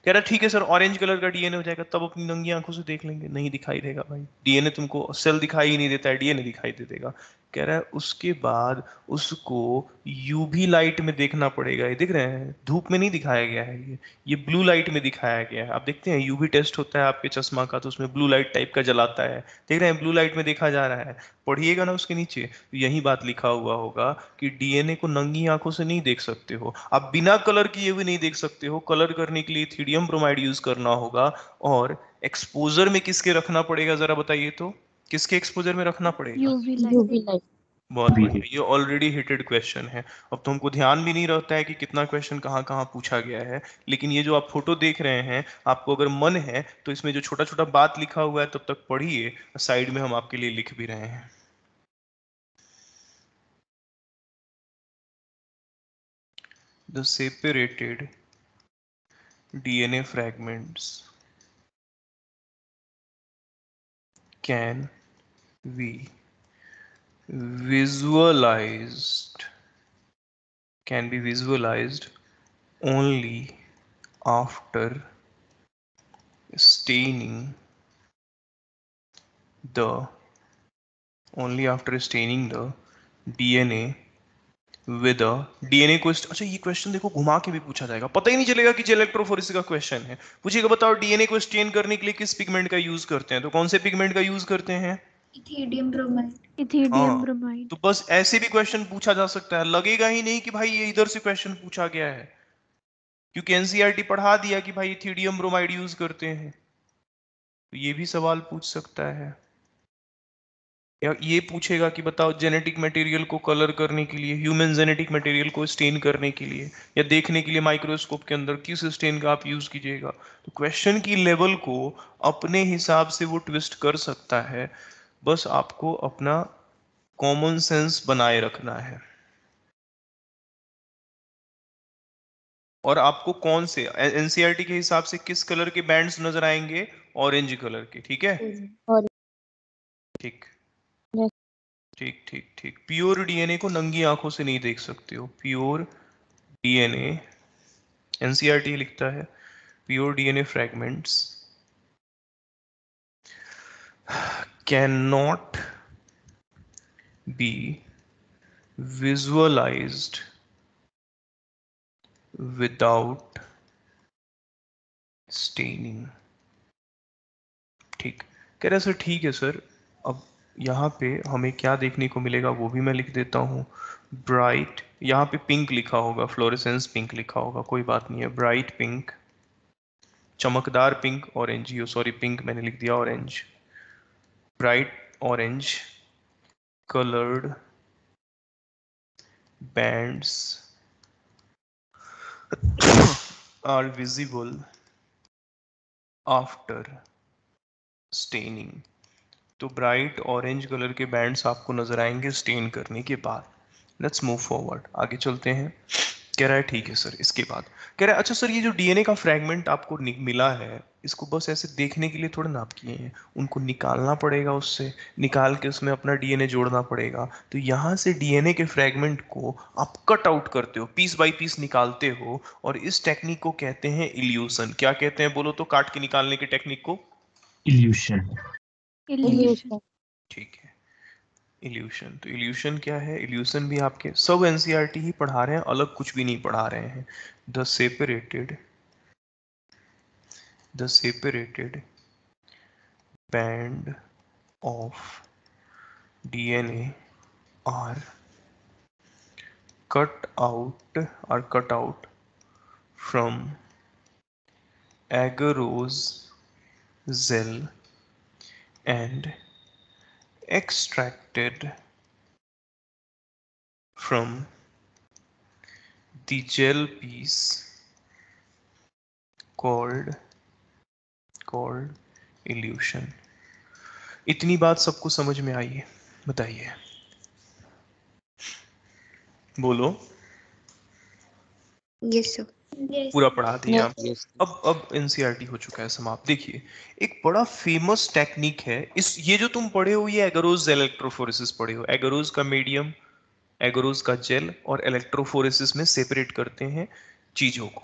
कह रहा ठीक है सर, ऑरेंज कलर का डीएनए हो जाएगा, तब अपनी नंगी आंखों से देख लेंगे। नहीं दिखाई देगा भाई, डीएनए तुमको सेल दिखाई ही नहीं देता है, डीएनए दिखाई दे देगा। कह रहा है उसके बाद उसको यूवी लाइट में देखना पड़ेगा। ये दिख रहे हैं, धूप में नहीं दिखाया गया है, ये ब्लू लाइट में दिखाया गया है। आप देखते हैं यूवी टेस्ट होता है आपके चश्मा का, तो उसमें ब्लू लाइट टाइप का जलाता है, देख रहे हैं, ब्लू लाइट में देखा जा रहा है। पढ़िएगा ना उसके नीचे, तो यही बात लिखा हुआ होगा कि डीएनए को नंगी आंखों से नहीं देख सकते हो आप, बिना कलर किए भी नहीं देख सकते हो। कलर करने के लिए इथीडियम ब्रोमाइड यूज करना होगा। और एक्सपोजर में किसके रखना पड़ेगा जरा बताइए तो, किसके एक्सपोजर में रखना पड़ेगा?
UV light.
बहुत बढ़िया, ये ऑलरेडी हिटेड क्वेश्चन है। अब तो हमको ध्यान भी नहीं रहता है कि कितना क्वेश्चन कहाँ कहाँ पूछा गया है, लेकिन ये जो आप फोटो देख रहे हैं, आपको अगर मन है तो इसमें जो छोटा छोटा बात लिखा हुआ है तब तक पढ़िए, साइड में हम आपके लिए लिख भी रहे हैं। The separated DNA fragments can be visualized, can be visualized only after staining the, only after staining the DNA with DNA को। अच्छा, ये क्वेश्चन देखो घुमा के भी पूछा जाएगा, पता ही नहीं चलेगा कि इलेक्ट्रोफोरेसिस का क्वेश्चन है। पूछिएगा बताओ डीएनए को स्टेन करने के लिए किस पिगमेंट का यूज करते हैं? तो कौन से पिगमेंट का यूज करते हैं?
Ethedium bromide.
हाँ, तो बस ऐसे भी क्वेश्चन पूछा जा सकता है, लगेगा ही नहीं कि भाई ये इधर से क्वेश्चन पूछा गया है, क्योंकि एनसीईआरटी पढ़ा दिया कि भाई इथीडियम ब्रोमाइड यूज करते हैं। तो ये भी सवाल पूछ सकता है, या ये पूछेगा कि बताओ जेनेटिक मटेरियल को कलर करने के लिए, ह्यूमन जेनेटिक मटेरियल को स्टेन करने के लिए या देखने के लिए माइक्रोस्कोप के अंदर किस स्टेन का आप यूज कीजिएगा। तो क्वेश्चन की लेवल को अपने हिसाब से वो ट्विस्ट कर सकता है, बस आपको अपना कॉमन सेंस बनाए रखना है। और आपको कौन से एनसीईआरटी के हिसाब से किस कलर के बैंड्स नजर आएंगे? ऑरेंज कलर के, ठीक है?
और
ठीक
Yes.
ठीक ठीक ठीक। प्योर डीएनए को नंगी आंखों से नहीं देख सकते हो। प्योर डीएनए, एनसीईआरटी लिखता है, pure DNA fragments can not be visualized without staining। ठीक कह रहे सर, ठीक है सर। अब यहाँ पे हमें क्या देखने को मिलेगा वो भी मैं लिख देता हूँ। ब्राइट, यहाँ पे पिंक लिखा होगा, फ्लोरेसेंस पिंक लिखा होगा, कोई बात नहीं है। ब्राइट पिंक, चमकदार पिंक, ऑरेंज, यो सॉरी पिंक मैंने लिख दिया, orange. Bright orange colored bands are visible after staining। तो ब्राइट ऑरेंज कलर के बैंड्स आपको नजर आएंगे स्टेन करने के बाद। लेट्स मूव फॉरवर्ड, आगे चलते हैं। कह रहा है ठीक है सर, इसके बाद कह रहा है अच्छा सर, ये जो डीएनए का फ्रैगमेंट आपको मिला है, इसको बस ऐसे देखने के लिए थोड़ा नाप किए हैं, उनको निकालना पड़ेगा, उससे निकाल के उसमें अपना डीएनए जोड़ना पड़ेगा। तो यहाँ से डीएनए के फ्रैगमेंट को आप कट आउट करते हो, पीस बाय पीस निकालते हो, और इस टेक्निक को कहते हैं इल्यूशन। क्या कहते हैं बोलो तो, काट के निकालने की टेक्निक को?
इल्यूशन।
Illusion.
ठीक है, इल्यूशन। तो इल्यूशन क्या है? इल्यूशन भी आपके सब एनसीईआरटी ही पढ़ा रहे हैं, अलग कुछ भी नहीं पढ़ा रहे हैं। The separated band of DNA are cut out from agarose gel and extracted from the gel piece called illusion। इतनी बात सबको समझ में आई है? बताइए, बोलो।
Yes, sir.
पूरा पढ़ा दिया।
Yes.
अब एनसीईआरटी हो चुका है समाप्त। देखिए, एक बड़ा फेमस टेक्निक है इस, ये जो तुम पढ़े हो, ये एगरोज जेल इलेक्ट्रोफोरेसिस पढ़े हो। एगरोज का मीडियम, एगरोज का जेल, और इलेक्ट्रोफोरेसिस में सेपरेट करते हैं चीजों को।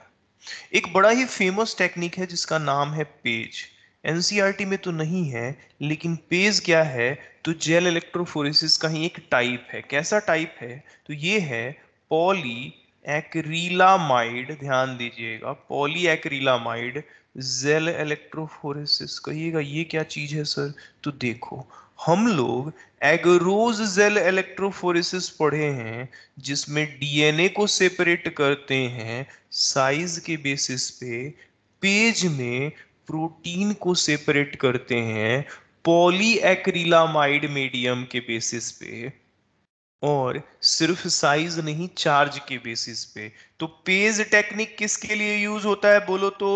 एक बड़ा ही फेमस टेक्निक है जिसका नाम है पेज। एनसीईआरटी में तो नहीं है, लेकिन पेज क्या है? तो जेल इलेक्ट्रोफोरेसिस का ही एक टाइप है। कैसा टाइप है? तो ये है पॉली एक्रिलामाइड। ध्यान दीजिएगा, पॉली एक्रिलामाइड जेल इलेक्ट्रोफोरेसिस। कहिएगा ये क्या चीज है सर? तो देखो, हम लोग एगरोज जेल इलेक्ट्रोफोरेसिस पढ़े हैं, जिसमें डीएनए को सेपरेट करते हैं साइज के बेसिस पे। पेज में प्रोटीन को सेपरेट करते हैं पॉली एक्रिलामाइड मीडियम के बेसिस पे, और सिर्फ साइज नहीं, चार्ज के बेसिस पे। तो पेज टेक्निक किसके लिए यूज होता है बोलो तो?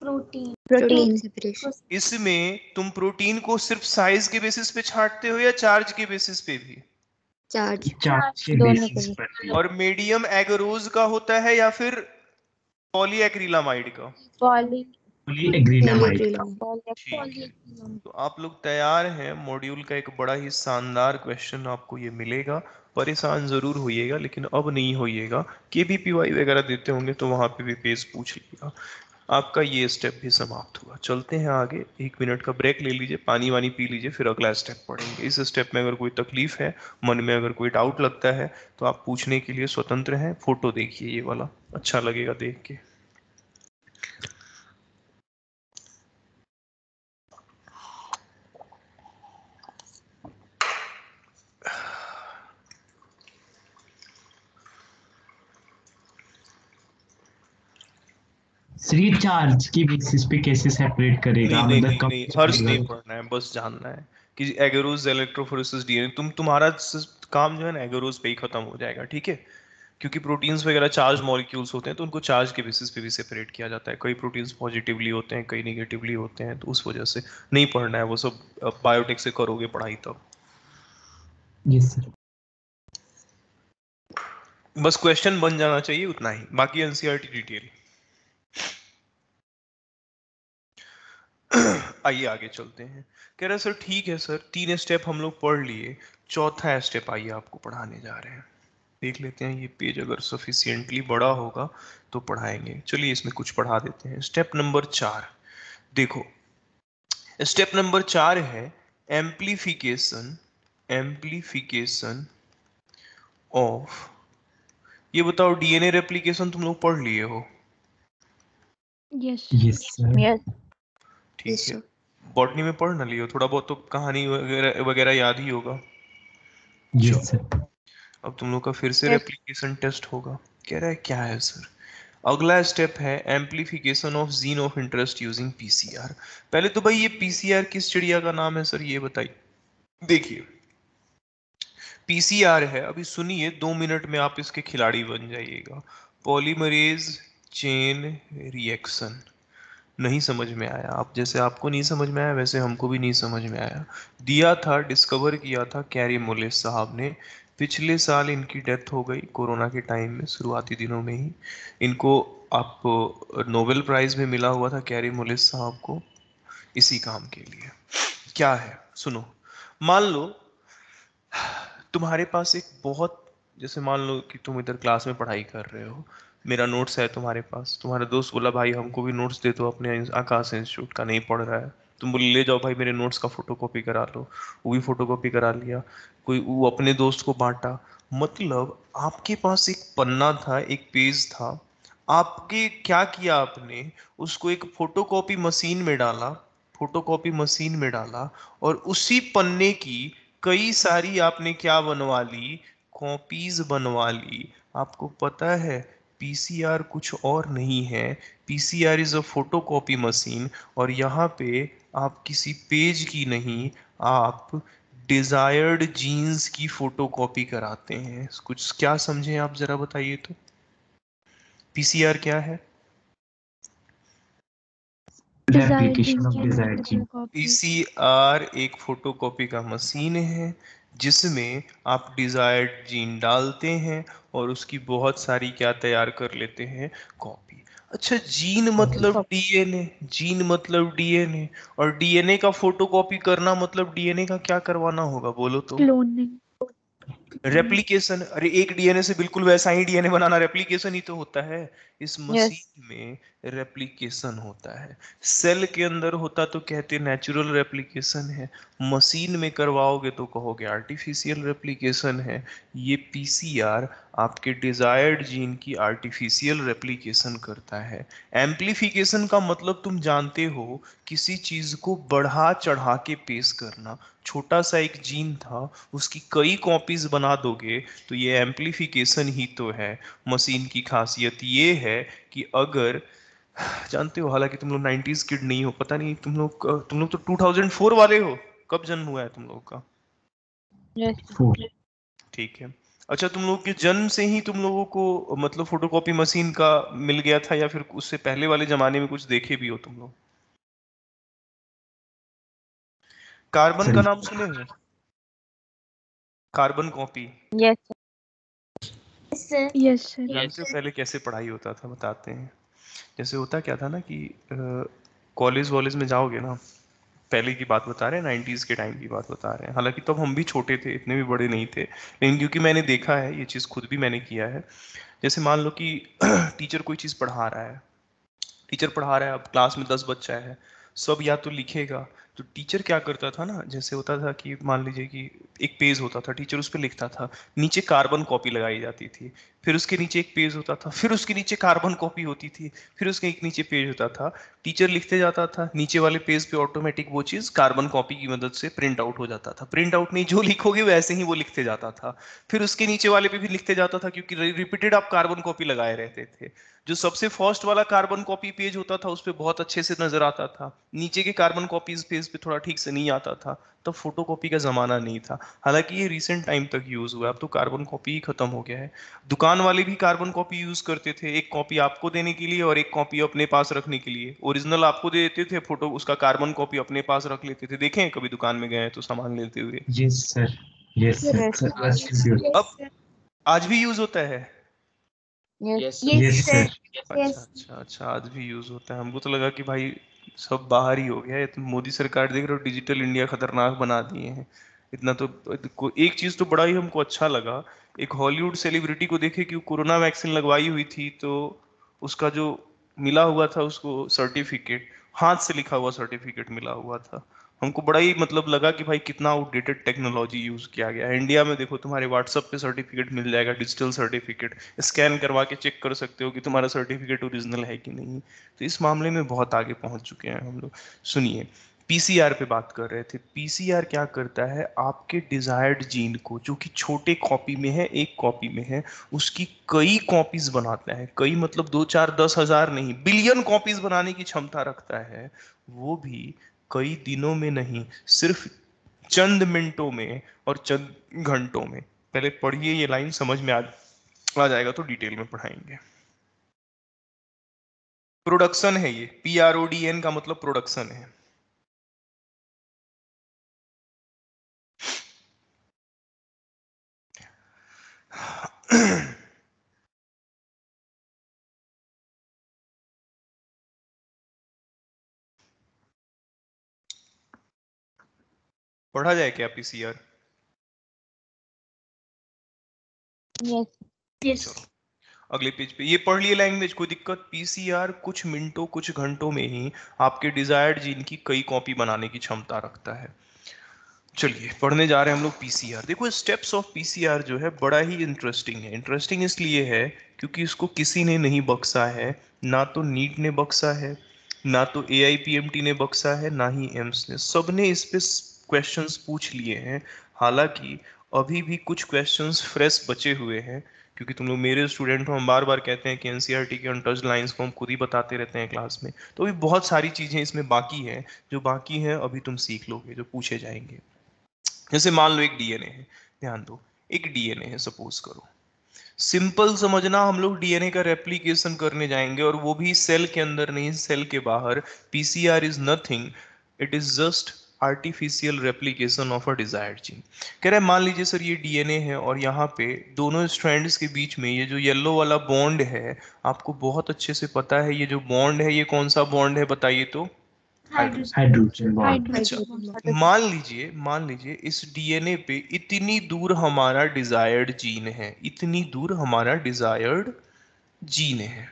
Protein separation.
इसमें तुम प्रोटीन को सिर्फ साइज के बेसिस पे छांटते हो या चार्ज के बेसिस पे भी?
Charge.
चार्ज के
दोनों
बेसिस
के
पर।
और मीडियम एगरोज का होता है या फिर पॉली एक्रिलामाइड का?
Poly.
पॉलीएक्रिलामाइड।
ठीक है, तो आप लोग तैयार हैं? मॉड्यूल का एक बड़ा ही शानदार क्वेश्चन आपको ये मिलेगा। परेशान जरूर होइएगा, लेकिन अब नहीं होइएगा। केबीपीवाई वगैरह देते होंगे तो वहां पे भी पेज पूछ लीजिएगा। आपका ये स्टेप भी समाप्त हुआ। चलते हैं आगे, 1 मिनट का ब्रेक ले लीजिए, पानी वानी पी लीजिए, फिर अगला स्टेप पढ़ेंगे। इस स्टेप में अगर कोई तकलीफ है, मन में अगर कोई डाउट लगता है, तो आप पूछने के लिए स्वतंत्र हैं। फोटो देखिए, ये वाला अच्छा लगेगा देख के।
श्री चार्ज की बेसिस पे कैसे सेपरेट करेगा?
नहीं नहीं
मतलब
नहीं
कब
नहीं, हर्ष नहीं
करेगा?
पढ़ना है, बस जानना है कि एगरोज इलेक्ट्रोफोरेसिस डीएनए, तुम्हारा काम जो है ना एगरोज पे ही खत्म हो जाएगा, ठीक है? क्योंकि प्रोटीन्स वगैरह चार्ज मॉलिक्यूल्स होते हैं, तो उनको चार्ज के बेसिस पे भी सेपरेट किया जाता है। कई प्रोटीन्स पॉजिटिवली होते हैं, कई नेगेटिवली होते हैं, तो उस वजह से नहीं पढ़ना है वो सब। बायोटेक से करोगे पढ़ाई तब।
Yes sir.
बस क्वेश्चन बन जाना चाहिए उतना ही, बाकी एनसीईआरटी डिटेल। आइए आगे चलते हैं। कह रहे सर ठीक है सर, 3 स्टेप हम लोग पढ़ लिए, चौथा स्टेप आइए आपको पढ़ाने जा रहे हैं। देख लेते हैं ये पेज अगर सफिशिएंटली बड़ा होगा तो पढ़ाएंगे। चलिए इसमें कुछ पढ़ा देते हैं। स्टेप नंबर 4 देखो, स्टेप नंबर 4 है एम्प्लीफिकेशन, एम्प्लीफिकेशन ऑफ, ये बताओ डीएनए रेप्लिकेशन तुम लोग पढ़ लिए हो?
Yes
Yes, sir.
यस
ठीक
यस
है,
सर।
बॉटनी में पढ़ ना लियो, थोड़ा बहुत तो कहानी वगैरह वगैरह याद ही होगा।
Yes,
चलो
sir.
अब तुम लोग का फिर से
Yes.
रेप्लिकेशन टेस्ट होगा। कह रहा है क्या है सर? अगला स्टेप है amplification of gene of interest using PCR. पहले तो भाई ये पीसीआर किस चिड़िया का नाम है सर, ये बताइए। देखिए पीसीआर है, अभी सुनिए 2 मिनट में आप इसके खिलाड़ी बन जाइएगा। Polymerase chain reaction. नहीं समझ में आया? आप जैसे आपको नहीं समझ में आया वैसे हमको भी नहीं समझ में आया। दिया था, डिस्कवर किया था कैरी मोलेस साहब ने। पिछले साल इनकी डेथ हो गई कोरोना के टाइम में, शुरुआती दिनों में ही। इनको आप नोबेल प्राइज में मिला हुआ था कैरी मोलेस साहब को इसी काम के लिए। क्या है सुनो, मान लो तुम्हारे पास एक बहुत, जैसे मान लो कि तुम इधर क्लास में पढ़ाई कर रहे हो, मेरा नोट्स है तुम्हारे पास, तुम्हारा दोस्त बोला भाई हमको भी नोट्स दे दो अपने आकाश इंस्टीट्यूट का, नहीं पढ़ रहा है। तुम बोले ले जाओ भाई मेरे नोट्स का फोटोकॉपी करा लो, वो भी फोटोकॉपी करा लिया, कोई वो अपने दोस्त को बांटा। मतलब आपके पास एक पन्ना था, एक पेज था, आपके क्या किया आपने, उसको एक फोटोकॉपी मशीन में डाला, फोटोकॉपी मशीन में डाला, और उसी पन्ने की कई सारी आपने क्या बनवा ली, कॉपीज बनवा ली। आपको पता है पीसीआर कुछ और नहीं है, PCR is a photocopy machine. और यहाँ पे आप किसी पेज की नहीं, आप डिजायर्ड जीन्स की फोटोकॉपी कराते हैं। कुछ क्या समझे आप जरा बताइए तो, पीसीआर क्या है?
Replication of desired gene.
PCR एक फोटोकॉपी का मशीन है जिसमें आप डिजायर्ड जीन डालते हैं और उसकी बहुत सारी क्या तैयार कर लेते हैं, कॉपी। अच्छा जीन मतलब डीएनए, जीन मतलब डीएनए, और डीएनए का फोटोकॉपी करना मतलब डीएनए का क्या करवाना होगा बोलो तो?
क्लोनिंग।
रेप्लिकेशन। अरे एक डीएनए से बिल्कुल वैसा ही डीएनए बनाना रेप्लिकेशन ही तो होता है। इस
यस
मशीन में रेप्लिकेशन होता है। सेल के अंदर होता तो कहते नेचुरल रेप्लिकेशन है, मशीन में करवाओगे तो कहोगे आर्टिफिशियल रेप्लिकेशन है। ये पीसीआर आपके डिजायर्ड जीन की आर्टिफिशियल रेप्लिकेशन करता है। एम्प्लीफिकेशन का मतलब तुम जानते हो, किसी चीज को बढ़ा चढ़ा के पेश करना। छोटा सा एक जीन था, उसकी कई कॉपीज बना दोगे तो ये एम्प्लीफिकेशन ही तो है। मशीन की खासियत ये है कि अगर, जानते हो हालांकि तुम लोग 90s किड नहीं हो, पता नहीं तुम लोग तो 2004 वाले हो, कब जन्म हुआ है तुम लोग का?
यस
4.
ठीक है। अच्छा तुम लोग के जन्म से ही तुम लोगों को मतलब फोटोकॉपी मशीन का मिल गया था, या फिर उससे पहले वाले जमाने में कुछ देखे भी हो तुम लोग? कार्बन का
Sorry.
नाम सुने हो? Carbon copy
yes sir yes sir.
जानते हो पहले कैसे पढ़ाई होता था, बताते हैं। जैसे होता क्या था ना कि कॉलेज वॉलेज में जाओगे ना, पहले की बात बता रहे हैं, 90s के टाइम की बात बता रहे हैं, हालांकि तब हम भी छोटे थे, इतने भी बड़े नहीं थे, लेकिन क्योंकि मैंने देखा है ये चीज़, खुद भी मैंने किया है। जैसे मान लो कि टीचर कोई चीज़ पढ़ा रहा है, टीचर पढ़ा रहा है, अब क्लास में 10 बच्चा है, सब या तो लिखेगा, तो टीचर क्या करता था ना, जैसे होता था कि मान लीजिए कि एक पेज होता था, टीचर उस पर लिखता था, नीचे कार्बन कॉपी लगाई जाती थी, फिर उसके नीचे एक पेज होता था, फिर उसके नीचे कार्बन कॉपी होती थी, फिर उसके एक नीचे पेज होता था। टीचर लिखते जाता था, नीचे वाले पेज पे ऑटोमेटिक वो चीज कार्बन कॉपी की मदद से प्रिंट आउट हो जाता था। प्रिंट आउट नहीं, जो लिखोगे वैसे ही वो लिखते जाता था, फिर उसके नीचे वाले पे भी लिखते जाता था, क्योंकि रिपीटेड आप कार्बन कॉपी लगाए रहते थे। जो सबसे फर्स्ट वाला कार्बन कॉपी पेज होता था उस पर बहुत अच्छे से नजर आता था, नीचे के कार्बन कॉपीज पेज पे थोड़ा ठीक से नहीं आता था। तब फोटोकॉपी का जमाना नहीं था, हालांकि ये रिसेंट टाइम तक यूज हुआ है, अब तो कार्बन कॉपी ही खत्म हो गया है। दुकान वाले भी कार्बन कॉपी यूज करते थे, एक कॉपी आपको देने के लिए और एक कॉपी अपने पास रखने के लिए। ओरिजिनल आपको दे देते थे फोटो, उसका कार्बन कॉपी अपने पास रख लेते थे। देखें कभी दुकान में गए हैं तो सामान लेते हुए?
Yes, sir. Yes, sir.
Yes
Sir, आज भी
अब आज भी यूज होता है।
Yes, sir.
अच्छा, आज भी यूज होता है। हमको तो लगा कि भाई सब बाहर ही हो गया है। तो मोदी सरकार देख रहे हो डिजिटल इंडिया खतरनाक बना दिए हैं। इतना तो एक चीज तो बड़ा ही हमको अच्छा लगा, एक हॉलीवुड सेलिब्रिटी को देखे कि वो कोरोना वैक्सीन लगवाई हुई थी, तो उसका जो मिला हुआ था उसको सर्टिफिकेट, हाथ से लिखा हुआ सर्टिफिकेट मिला हुआ था। हमको बड़ा ही मतलब लगा कि भाई कितना आउटडेटेड टेक्नोलॉजी यूज किया गया है। इंडिया में देखो तुम्हारे व्हाट्सएप पे सर्टिफिकेट मिल जाएगा, डिजिटल सर्टिफिकेट, स्कैन करवा के चेक कर सकते हो कि तुम्हारा सर्टिफिकेट ओरिजिनल है कि नहीं। तो इस मामले में बहुत आगे पहुंच चुके हैं हम लोग। सुनिए, पीसीआर पे बात कर रहे थे। पीसीआर क्या करता है, आपके डिजायर्ड जीन को जो कि छोटे कॉपी में है, एक कॉपी में है, उसकी कई कॉपीज बनाता है। कई मतलब 2 4 10 हजार नहीं, बिलियन कॉपीज बनाने की क्षमता रखता है। वो भी कई दिनों में नहीं, सिर्फ चंद मिनटों में और चंद घंटों में। पहले पढ़िए, ये लाइन समझ में आ जाएगा तो डिटेल में पढ़ाएंगे। प्रोडक्शन है ये, PRODN का मतलब प्रोडक्शन है। पढ़ा जाए क्या पीसीआर?
यस।
अगले पेज पे ये पढ़ लिए लैंग्वेज, कोई दिक्कत? पीसीआर कुछ मिनटों कुछ घंटों में ही आपके डिजायर्ड जीन की कई कॉपी बनाने की क्षमता रखता है। चलिए पढ़ने जा रहे हैं हम लोग पीसीआर। देखो स्टेप्स ऑफ पीसीआर जो है बड़ा ही इंटरेस्टिंग है। इंटरेस्टिंग इसलिए है क्योंकि इसको किसी ने नहीं बख्शा है, ना तो नीट ने बख्शा है, ना तो AIPMT ने बख्शा है, ना ही एम्स ने। सबने इस पे क्वेश्चंस पूछ लिए हैं। हालांकि अभी भी कुछ क्वेश्चंस फ्रेश बचे हुए हैं, क्योंकि तुम लोग मेरे स्टूडेंट हो, हम बार बार कहते हैं कि एनसीईआरटी के अनटच्ड लाइंस को हम खुद ही बताते रहते हैं क्लास में। तो अभी बहुत सारी चीजें इसमें बाकी हैं, जो बाकी हैं अभी तुम सीख लोगे, जो पूछे जाएंगे। जैसे मान लो एक डीएनए है, ध्यान दो, एक डीएनए है सपोज करो। सिंपल समझना, हम लोग डीएनए का रेप्लिकेशन करने जाएंगे, और वो भी सेल के अंदर नहीं, सेल के बाहर। PCR is nothing, it is just artificial replication of a desired gene. कह रहे हैं मान लीजिए सर ये डीएनए है, और यहाँ पे दोनों स्ट्रैंड्स के बीच में ये जो येलो वाला बॉन्ड है, आपको बहुत अच्छे से पता है ये जो बॉन्ड है ये कौन सा बॉन्ड है, बताइए तो?
Hydrogen bond.
अच्छा, मान लीजिए इस डीएनए पे इतनी दूर हमारा डिजायर्ड जीन है, इतनी दूर हमारा डिजायर्ड जीन है।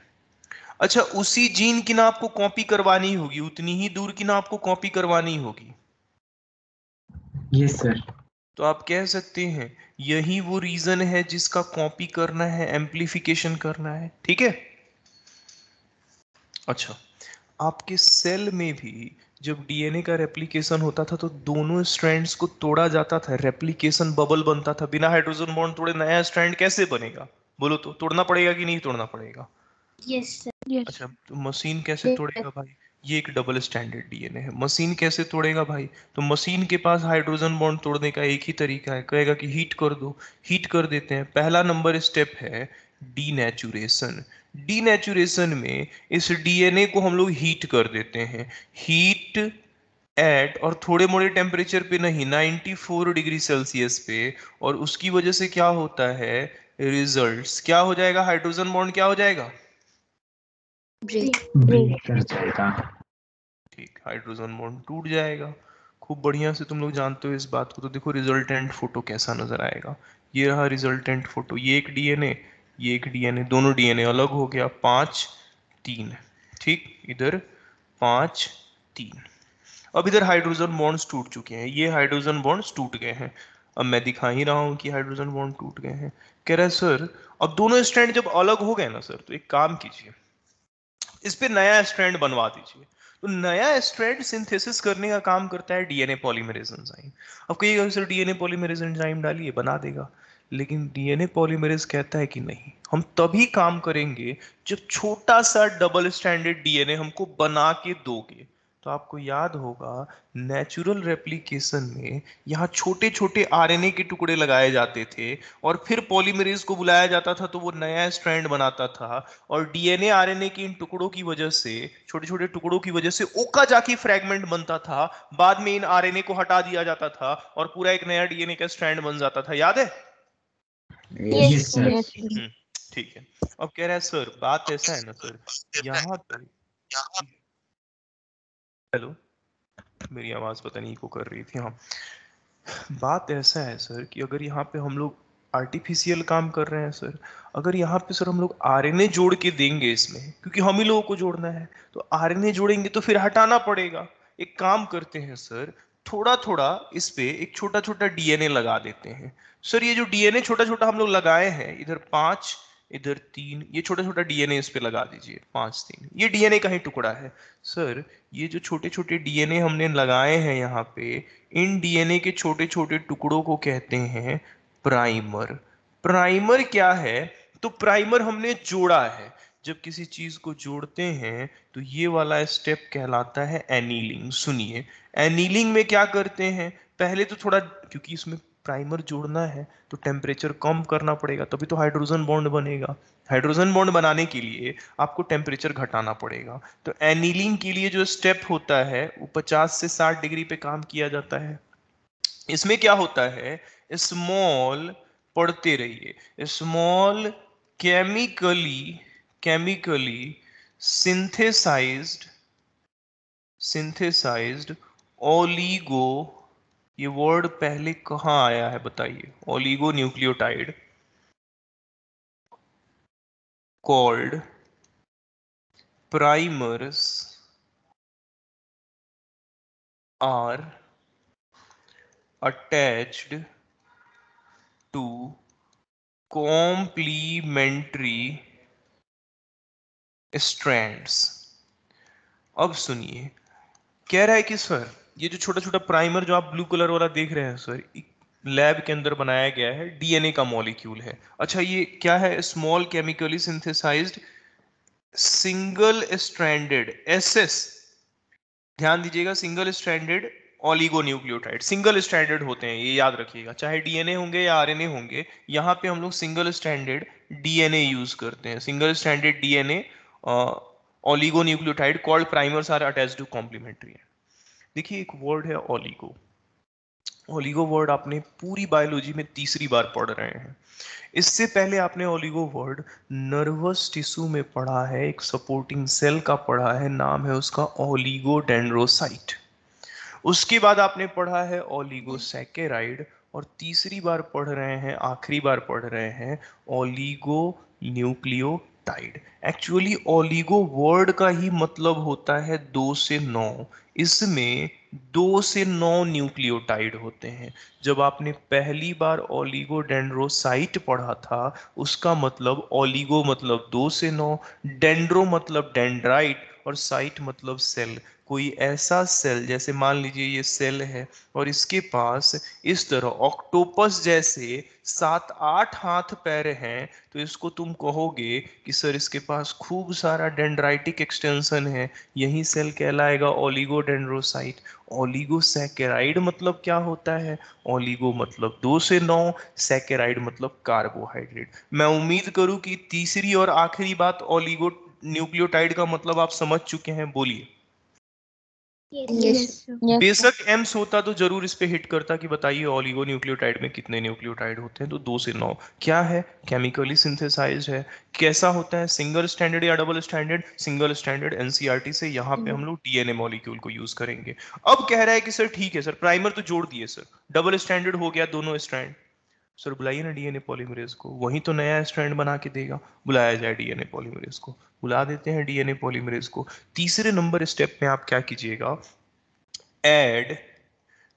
अच्छा, उसी जीन की ना आपको कॉपी करवानी होगी, उतनी ही दूर की ना आपको कॉपी करवानी होगी।
Yes, sir.
तो आप कह सकते हैं यही वो रीजन है जिसका कॉपी करना है, एम्प्लीफिकेशन करना है। ठीक है। अच्छा, आपके सेल में भी जब डीएनए का रेप्लिकेशन होता था तो दोनों स्ट्रैंड्स को तोड़ा जाता था, रेप्लिकेशन बबल बनता था। बिना हाइड्रोजन बॉन्ड तोड़े नया स्ट्रैंड कैसे बनेगा? बोलो तो, तोड़ना पड़ेगा कि नहीं तोड़ना पड़ेगा?
Yes sir.
अच्छा, तो मशीन कैसे तोड़ेगा भाई? ये एक डबल स्टैंडर्ड डीएनए है, मशीन कैसे तोड़ेगा भाई? तो मशीन के पास हाइड्रोजन बॉन्ड तोड़ने का एक ही तरीका है, कहेगा कि हीट कर दो। हीट कर देते हैं। पहला नंबर स्टेप है डीनेचुरेशन। डीनेचुरेशन में इस डीएनए को हम लोग हीट कर देते हैं। हीट एट, और थोड़े मोड़े टेम्परेचर पे नहीं, 94 डिग्री सेल्सियस पे। और उसकी वजह से क्या होता है, रिजल्ट्स क्या हो जाएगा, हाइड्रोजन बॉन्ड क्या हो जाएगा?
ब्रेक कर जाएगा.
ठीक, हाइड्रोजन बॉन्ड टूट जाएगा। खूब बढ़िया से तुम लोग जानते हो इस बात को। तो देखो रिजल्टेंट फोटो कैसा नजर आएगा। ये रहा रिजल्टेंट फोटो, ये एक डीएनए, ये एक डीएनए, दोनों डीएनए अलग हो गया, 5 3। ठीक, इधर 5 3। अब इधर हाइड्रोजन बॉन्ड्स टूट चुके हैं, ये हाइड्रोजन बॉन्ड्स टूट गए हैं। अब मैं दिखा ही रहा हूं कि हाइड्रोजन बॉन्ड टूट गए हैं। कह रहा है सर अब दोनों स्ट्रैंड जब अलग हो गए ना सर, तो एक काम कीजिए, इस पे नया स्ट्रैंड बनवा दीजिए। तो नया स्ट्रैंड सिंथेसिस करने का काम करता है डीएनए पॉलीमरेज एंजाइम। अब कहिएगा सर डीएनए पॉलीमरेज एंजाइम डालिए, बना देगा। लेकिन डीएनए पॉलीमरेज कहता है कि नहीं, हम तभी काम करेंगे जब छोटा सा डबल स्टैंडर्ड डीएनए हमको बना के दोगे। तो आपको याद होगा नेचुरल रेप्लिकेशन में यहाँ छोटे छोटे आरएनए के टुकड़े लगाए जाते थे, और फिर पॉलीमरेज को बुलाया जाता था तो वो नया स्ट्रैंड बनाता था। और डीएनए आरएनए के इन टुकड़ों की वजह से, छोटे छोटे टुकड़ों की वजह से ओकाजाकी फ्रैगमेंट बनता था। बाद में इन आरएनए को हटा दिया जाता था और पूरा एक नया डीएनए का स्ट्रैंड बन जाता था। याद है?
Yes, sir.
हम्म, ठीक है। अब कह रहा है सर बात ऐसा है ना सर, यहाँ पे, हेलो, मेरी आवाज पता नहीं को कर रही थी। हाँ, बात ऐसा है सर कि अगर यहाँ पे हम लोग आर्टिफिशियल काम कर रहे हैं सर, अगर यहाँ पे सर हम लोग आरएनए जोड़ के देंगे इसमें, क्योंकि हम ही लोगों को जोड़ना है, तो आरएनए जोड़ेंगे तो फिर हटाना पड़ेगा। एक काम करते हैं सर, थोड़ा थोड़ा इस पे एक छोटा छोटा डीएनए लगा देते हैं। सर ये जो डीएनए छोटा छोटा हम लोग लगाए हैं, इधर 5 इधर 3, ये छोटा छोटा डीएनए इस पे लगा दीजिए, 5 3, ये डीएनए का ही टुकड़ा है सर। ये जो छोटे छोटे डीएनए हमने लगाए हैं यहाँ पे, इन डीएनए के छोटे छोटे टुकड़ों को कहते हैं प्राइमर। प्राइमर क्या है? तो प्राइमर हमने जोड़ा है। जब किसी चीज को जोड़ते हैं तो ये वाला स्टेप कहलाता है एनीलिंग। सुनिए, एनीलिंग में क्या करते हैं, पहले तो थोड़ा, क्योंकि इसमें प्राइमर जोड़ना है तो टेम्परेचर कम करना पड़ेगा, तभी तो हाइड्रोजन बॉन्ड बनेगा। हाइड्रोजन बॉन्ड बनाने के लिए आपको टेम्परेचर घटाना पड़ेगा। तो एनीलिंग के लिए जो स्टेप होता है वो 50 से 60 डिग्री पे काम किया जाता है। इसमें क्या होता है, स्मॉल, पढ़ते रहिए, स्मॉल केमिकली सिंथेसाइज्ड ओलिगो, ये वर्ड पहले कहाँ आया है बताइए, oligo nucleotide called primers are attached to complementary strands. अब सुनिए, कह रहा है कि सर ये जो छोटा छोटा प्राइमर जो आप ब्लू कलर वाला देख रहे हैं सर, लैब के अंदर बनाया गया है, डीएनए का मॉलिक्यूल है। अच्छा ये क्या है, small chemically synthesised single stranded SS, ध्यान दीजिएगा, single stranded oligonucleotide. Single stranded होते हैं, ये याद रखिएगा, चाहे डीएनए होंगे या आरएनए होंगे, यहाँ पे हम लोग सिंगल स्ट्रैंडेड डीएनए यूज करते हैं। Single stranded DNA oligonucleotide called primers are attached to complementary. देखिए एक वर्ड है ओलिगो, ओलिगो वर्ड आपने पूरी बायोलॉजी में तीसरी बार पढ़ रहे हैं। इससे पहले आपने ओलिगो वर्ड नर्वस टिश्यू में पढ़ा है, एक सपोर्टिंग सेल का पढ़ा है, नाम है उसका ओलिगोडेंड्रोसाइट। उसके बाद आपने पढ़ा है ओलिगोसैकेराइड, और तीसरी बार पढ़ रहे हैं, आखिरी बार पढ़ रहे हैं oligo nucleotide. Actually oligo word का ही मतलब होता है 2 से 9। इसमें 2 से 9 न्यूक्लियोटाइड होते हैं। जब आपने पहली बार ओलिगोडेंड्रोसाइट पढ़ा था, उसका मतलब ओलिगो मतलब 2 से 9, डेंड्रो मतलब डेंड्राइट, और साइट मतलब सेल। कोई ऐसा सेल, जैसे मान लीजिए ये सेल है और इसके पास इस तरह ऑक्टोपस जैसे 7-8 हाथ पैर हैं, तो इसको तुम कहोगे कि सर इसके पास खूब सारा डेंड्राइटिक एक्सटेंशन है, यही सेल कहलाएगा ओलिगोडेंड्रोसाइट। ओलिगोसैकेराइड मतलब क्या होता है, ओलिगो मतलब 2 से 9, सैकेराइड मतलब कार्बोहाइड्रेट। मैं उम्मीद करूं कि तीसरी और आखिरी बात ओलिगो न्यूक्लियोटाइड का मतलब आप समझ चुके हैं। बोलिए। बेशक एम्स होता तो जरूर इस पे हिट करता कि बताइए ओलिगो न्यूक्लियोटाइड में कितने न्यूक्लियोटाइड होते हैं, तो 2 से 9। क्या है, केमिकली सिंथेसाइज्ड है। कैसा होता है, सिंगल स्टैंडर्ड या double standard, single standard NCERT से, यहाँ पे हम लोग डीएनए मॉलिक्यूल को यूज करेंगे। अब कह रहा है कि सर ठीक है सर, प्राइमर तो जोड़ दिए सर, डबल स्टैंडर्ड हो गया दोनों स्ट्रैंड, सर बुलाइए ना डीएनए पॉलीमरेज को, वही तो नया स्ट्रैंड बना के देगा। बुलाया जाए डीएनए पॉलीमरेज को, बुला देते हैं डीएनए पॉलीमरेज को। तीसरे नंबर स्टेप में आप क्या कीजिएगा, ऐड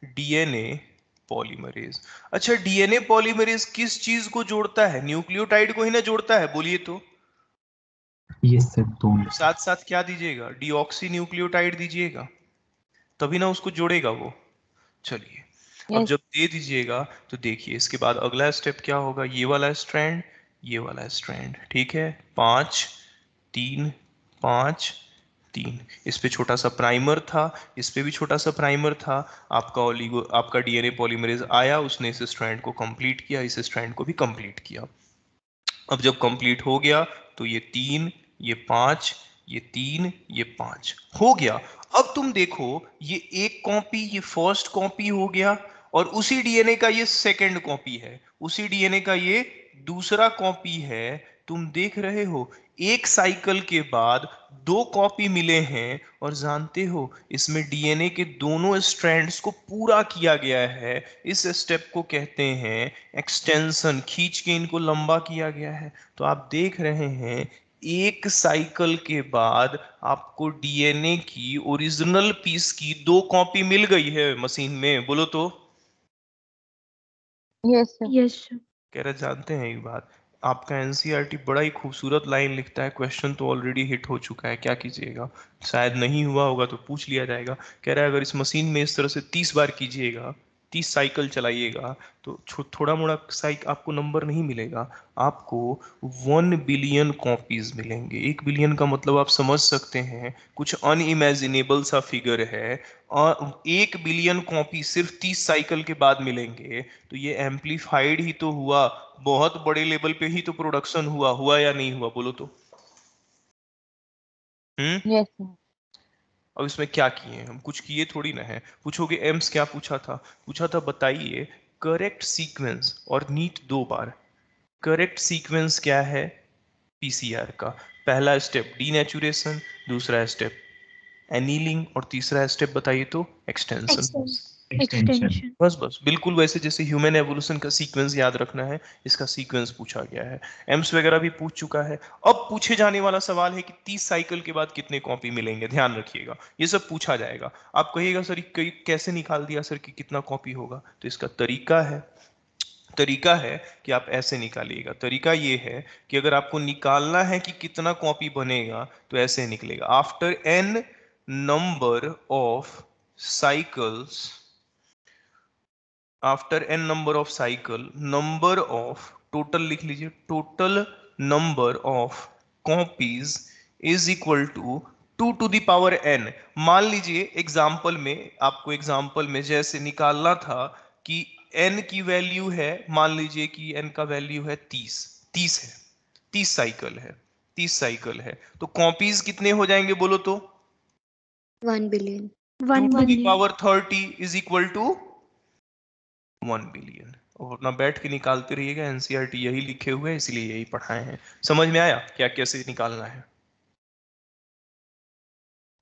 डीएनए पॉलीमरेज। अच्छा डीएनए पॉलीमरेज किस चीज को जोड़ता है, न्यूक्लियोटाइड को ही ना जोड़ता है, बोलिए तो।
यस सर, दोनों।
साथ साथ क्या दीजिएगा, डीऑक्सी न्यूक्लियोटाइड दीजिएगा, तभी ना उसको जोड़ेगा वो। चलिए, अब जब दे दीजिएगा तो देखिए इसके बाद अगला स्टेप क्या होगा, ये वाला स्ट्रैंड, ये वाला स्ट्रैंड, ठीक है, 5 3 5 3, इस पे छोटा सा प्राइमर था, इस पे भी छोटा सा प्राइमर था। आपका डीएनए पॉलीमरेज आया, उसने इस स्ट्रैंड को कंप्लीट किया, इस स्ट्रैंड को भी कंप्लीट किया। अब जब कंप्लीट हो गया तो ये 3 ये 5 ये 3 ये 5 हो गया। अब तुम देखो, ये एक कॉपी, ये फर्स्ट कॉपी हो गया, और उसी डीएनए का ये सेकंड कॉपी है, उसी डीएनए का ये दूसरा कॉपी है, तुम देख रहे हो एक साइकिल के बाद 2 कॉपी मिले हैं, और जानते हो इसमें डीएनए के दोनों स्ट्रैंड्स को पूरा किया गया है। इस स्टेप को कहते हैं एक्सटेंशन, खींच के इनको लंबा किया गया है। तो आप देख रहे हैं एक साइकिल के बाद आपको डीएनए की ओरिजिनल पीस की 2 कॉपी मिल गई है मशीन में। बोलो तो।
Yes sir. Yes sir.
कह रहे जानते हैं एक बात, आपका एनसीईआरटी बड़ा ही खूबसूरत लाइन लिखता है, क्वेश्चन तो ऑलरेडी हिट हो चुका है, क्या कीजिएगा? शायद नहीं हुआ होगा तो पूछ लिया जाएगा। कह रहा है अगर इस मशीन में इस तरह से 30 बार कीजिएगा, 30 साइकिल चलाइएगा, तो थोड़ा मोड़ा साइकिल आपको नंबर नहीं मिलेगा, आपको 1 बिलियन कॉपीज मिलेंगे। 1 बिलियन का मतलब आप समझ सकते हैं, कुछ अनइमेजिनेबल सा फिगर है। और 1 बिलियन कॉपी सिर्फ 30 साइकिल के बाद मिलेंगे, तो ये एम्पलीफाइड ही तो हुआ, बहुत बड़े लेवल पे ही तो प्रोडक्शन हुआ। हुआ या नहीं हुआ? बोलो तो।
Yes sir.
अब इसमें क्या किए हम? कुछ किए थोड़ी ना है। पूछोगे एम्स क्या पूछा था? पूछा था बताइए करेक्ट सीक्वेंस, और नीट 2 बार। करेक्ट सीक्वेंस क्या है पीसीआर का? पहला स्टेप डीनेचुरेशन, दूसरा स्टेप एनीलिंग, और तीसरा स्टेप बताइए तो एक्सटेंशन।
एक्सटेंशन।
बस बस बिल्कुल वैसे जैसे ह्यूमन एवोल्यूशन का सीक्वेंस याद रखना है, इसका सीक्वेंस पूछा गया है। एम्स वगैरह भी पूछ चुका है। अब पूछे जाने वाला सवाल है कि 30 साइकिल के बाद कितने कॉपी मिलेंगे। ध्यान रखिएगा ये सब पूछा जाएगा। आप कहिएगा सर कैसे निकाल दिया सर कि कितना कॉपी होगा? तो इसका तरीका है कि आप ऐसे निकालिएगा। तरीका ये है कि अगर आपको निकालना है कि कितना कॉपी बनेगा, तो ऐसे निकलेगा after n number of cycles, after n number of cycle, number of, total लिख लीजिए, total number of copies is equal to 2 to the power n. मान लीजिए एग्जाम्पल में, आपको एग्जाम्पल में जैसे निकालना था कि एन की वैल्यू है, मान लीजिए कि एन का वैल्यू है 30, 30 है, 30 साइकिल है, 30 साइकिल है, तो कॉपीज कितने हो जाएंगे बोलो तो?
1 billion.
2
1
to the
billion.
Power 30 is equal to 1 billion. और अपना बैठ के निकालते रहिएगा, एनसीईआरटी यही लिखे हुए हैं इसलिए यही पढ़ाए हैं। समझ में आया क्या कैसे निकालना है?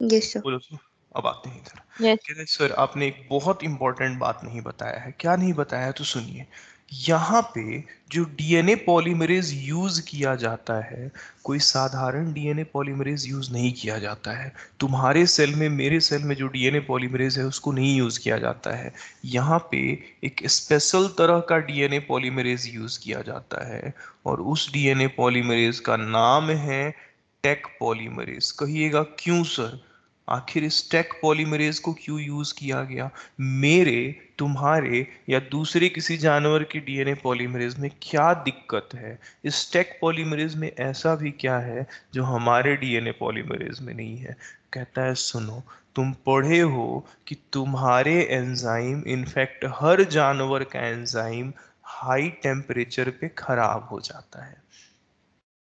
Yes sir.
बोलो तो। अब आते हैं इधर।
यस।
कह रहे सर आपने एक बहुत इंपॉर्टेंट बात नहीं बताया है। क्या नहीं बताया? तो सुनिए, यहाँ पे जो डीएनए पॉलीमरेज यूज किया जाता है, कोई साधारण डीएनए पॉलीमरेज यूज नहीं किया जाता है। तुम्हारे सेल में, मेरे सेल में जो डीएनए पॉलीमरेज है उसको नहीं यूज किया जाता है। यहाँ पे एक स्पेशल तरह का डीएनए पॉलीमरेज यूज किया जाता है, और उस डीएनए पॉलीमरेज का नाम है टेक पॉलीमरेज। कहिएगा क्यों सर? आखिर इस टेक पॉलीमरेज को क्यों यूज किया गया? मेरे, तुम्हारे या दूसरे किसी जानवर की डीएनए पॉलीमरेज में क्या दिक्कत है? इस टेक पॉलीमरेज में ऐसा भी क्या है जो हमारे डीएनए पॉलीमरेज में नहीं है? कहता है सुनो, तुम पढ़े हो कि तुम्हारे एंजाइम, इनफैक्ट हर जानवर का एंजाइम हाई टेम्परेचर पे खराब हो जाता है।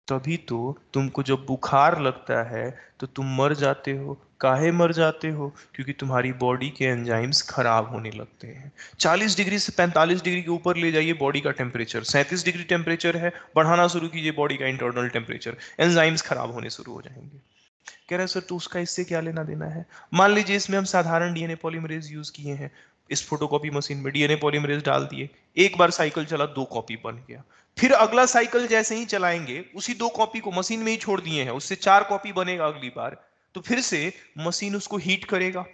तभी तो तुमको जब बुखार लगता है तो तुम मर जाते हो। काहे मर जाते हो? क्योंकि तुम्हारी बॉडी के एंजाइम्स खराब होने लगते हैं। 40 डिग्री से 45 डिग्री के ऊपर ले जाइए बॉडी का टेम्परेचर, 37 डिग्री टेम्परेचर है, बढ़ाना शुरू कीजिए बॉडी का इंटरनल टेम्परेचर, एंजाइम्स खराब होने शुरू हो जाएंगे। कह रहे सर तो उसका इससे क्या लेना देना है? मान लीजिए इसमें हम साधारण डीएनए पॉलीमरेज यूज किए हैं, इस फोटोकॉपी मशीन में डीएनए पॉलीमरेज डाल दिए, एक बार साइकिल चला, 2 कॉपी बन गया। फिर अगला साइकिल जैसे ही चलाएंगे, उसी 2 कॉपी को मशीन में ही छोड़ दिए हैं, उससे 4 कॉपी बनेगा अगली बार। तो फिर से मशीन उसको हीट करेगा,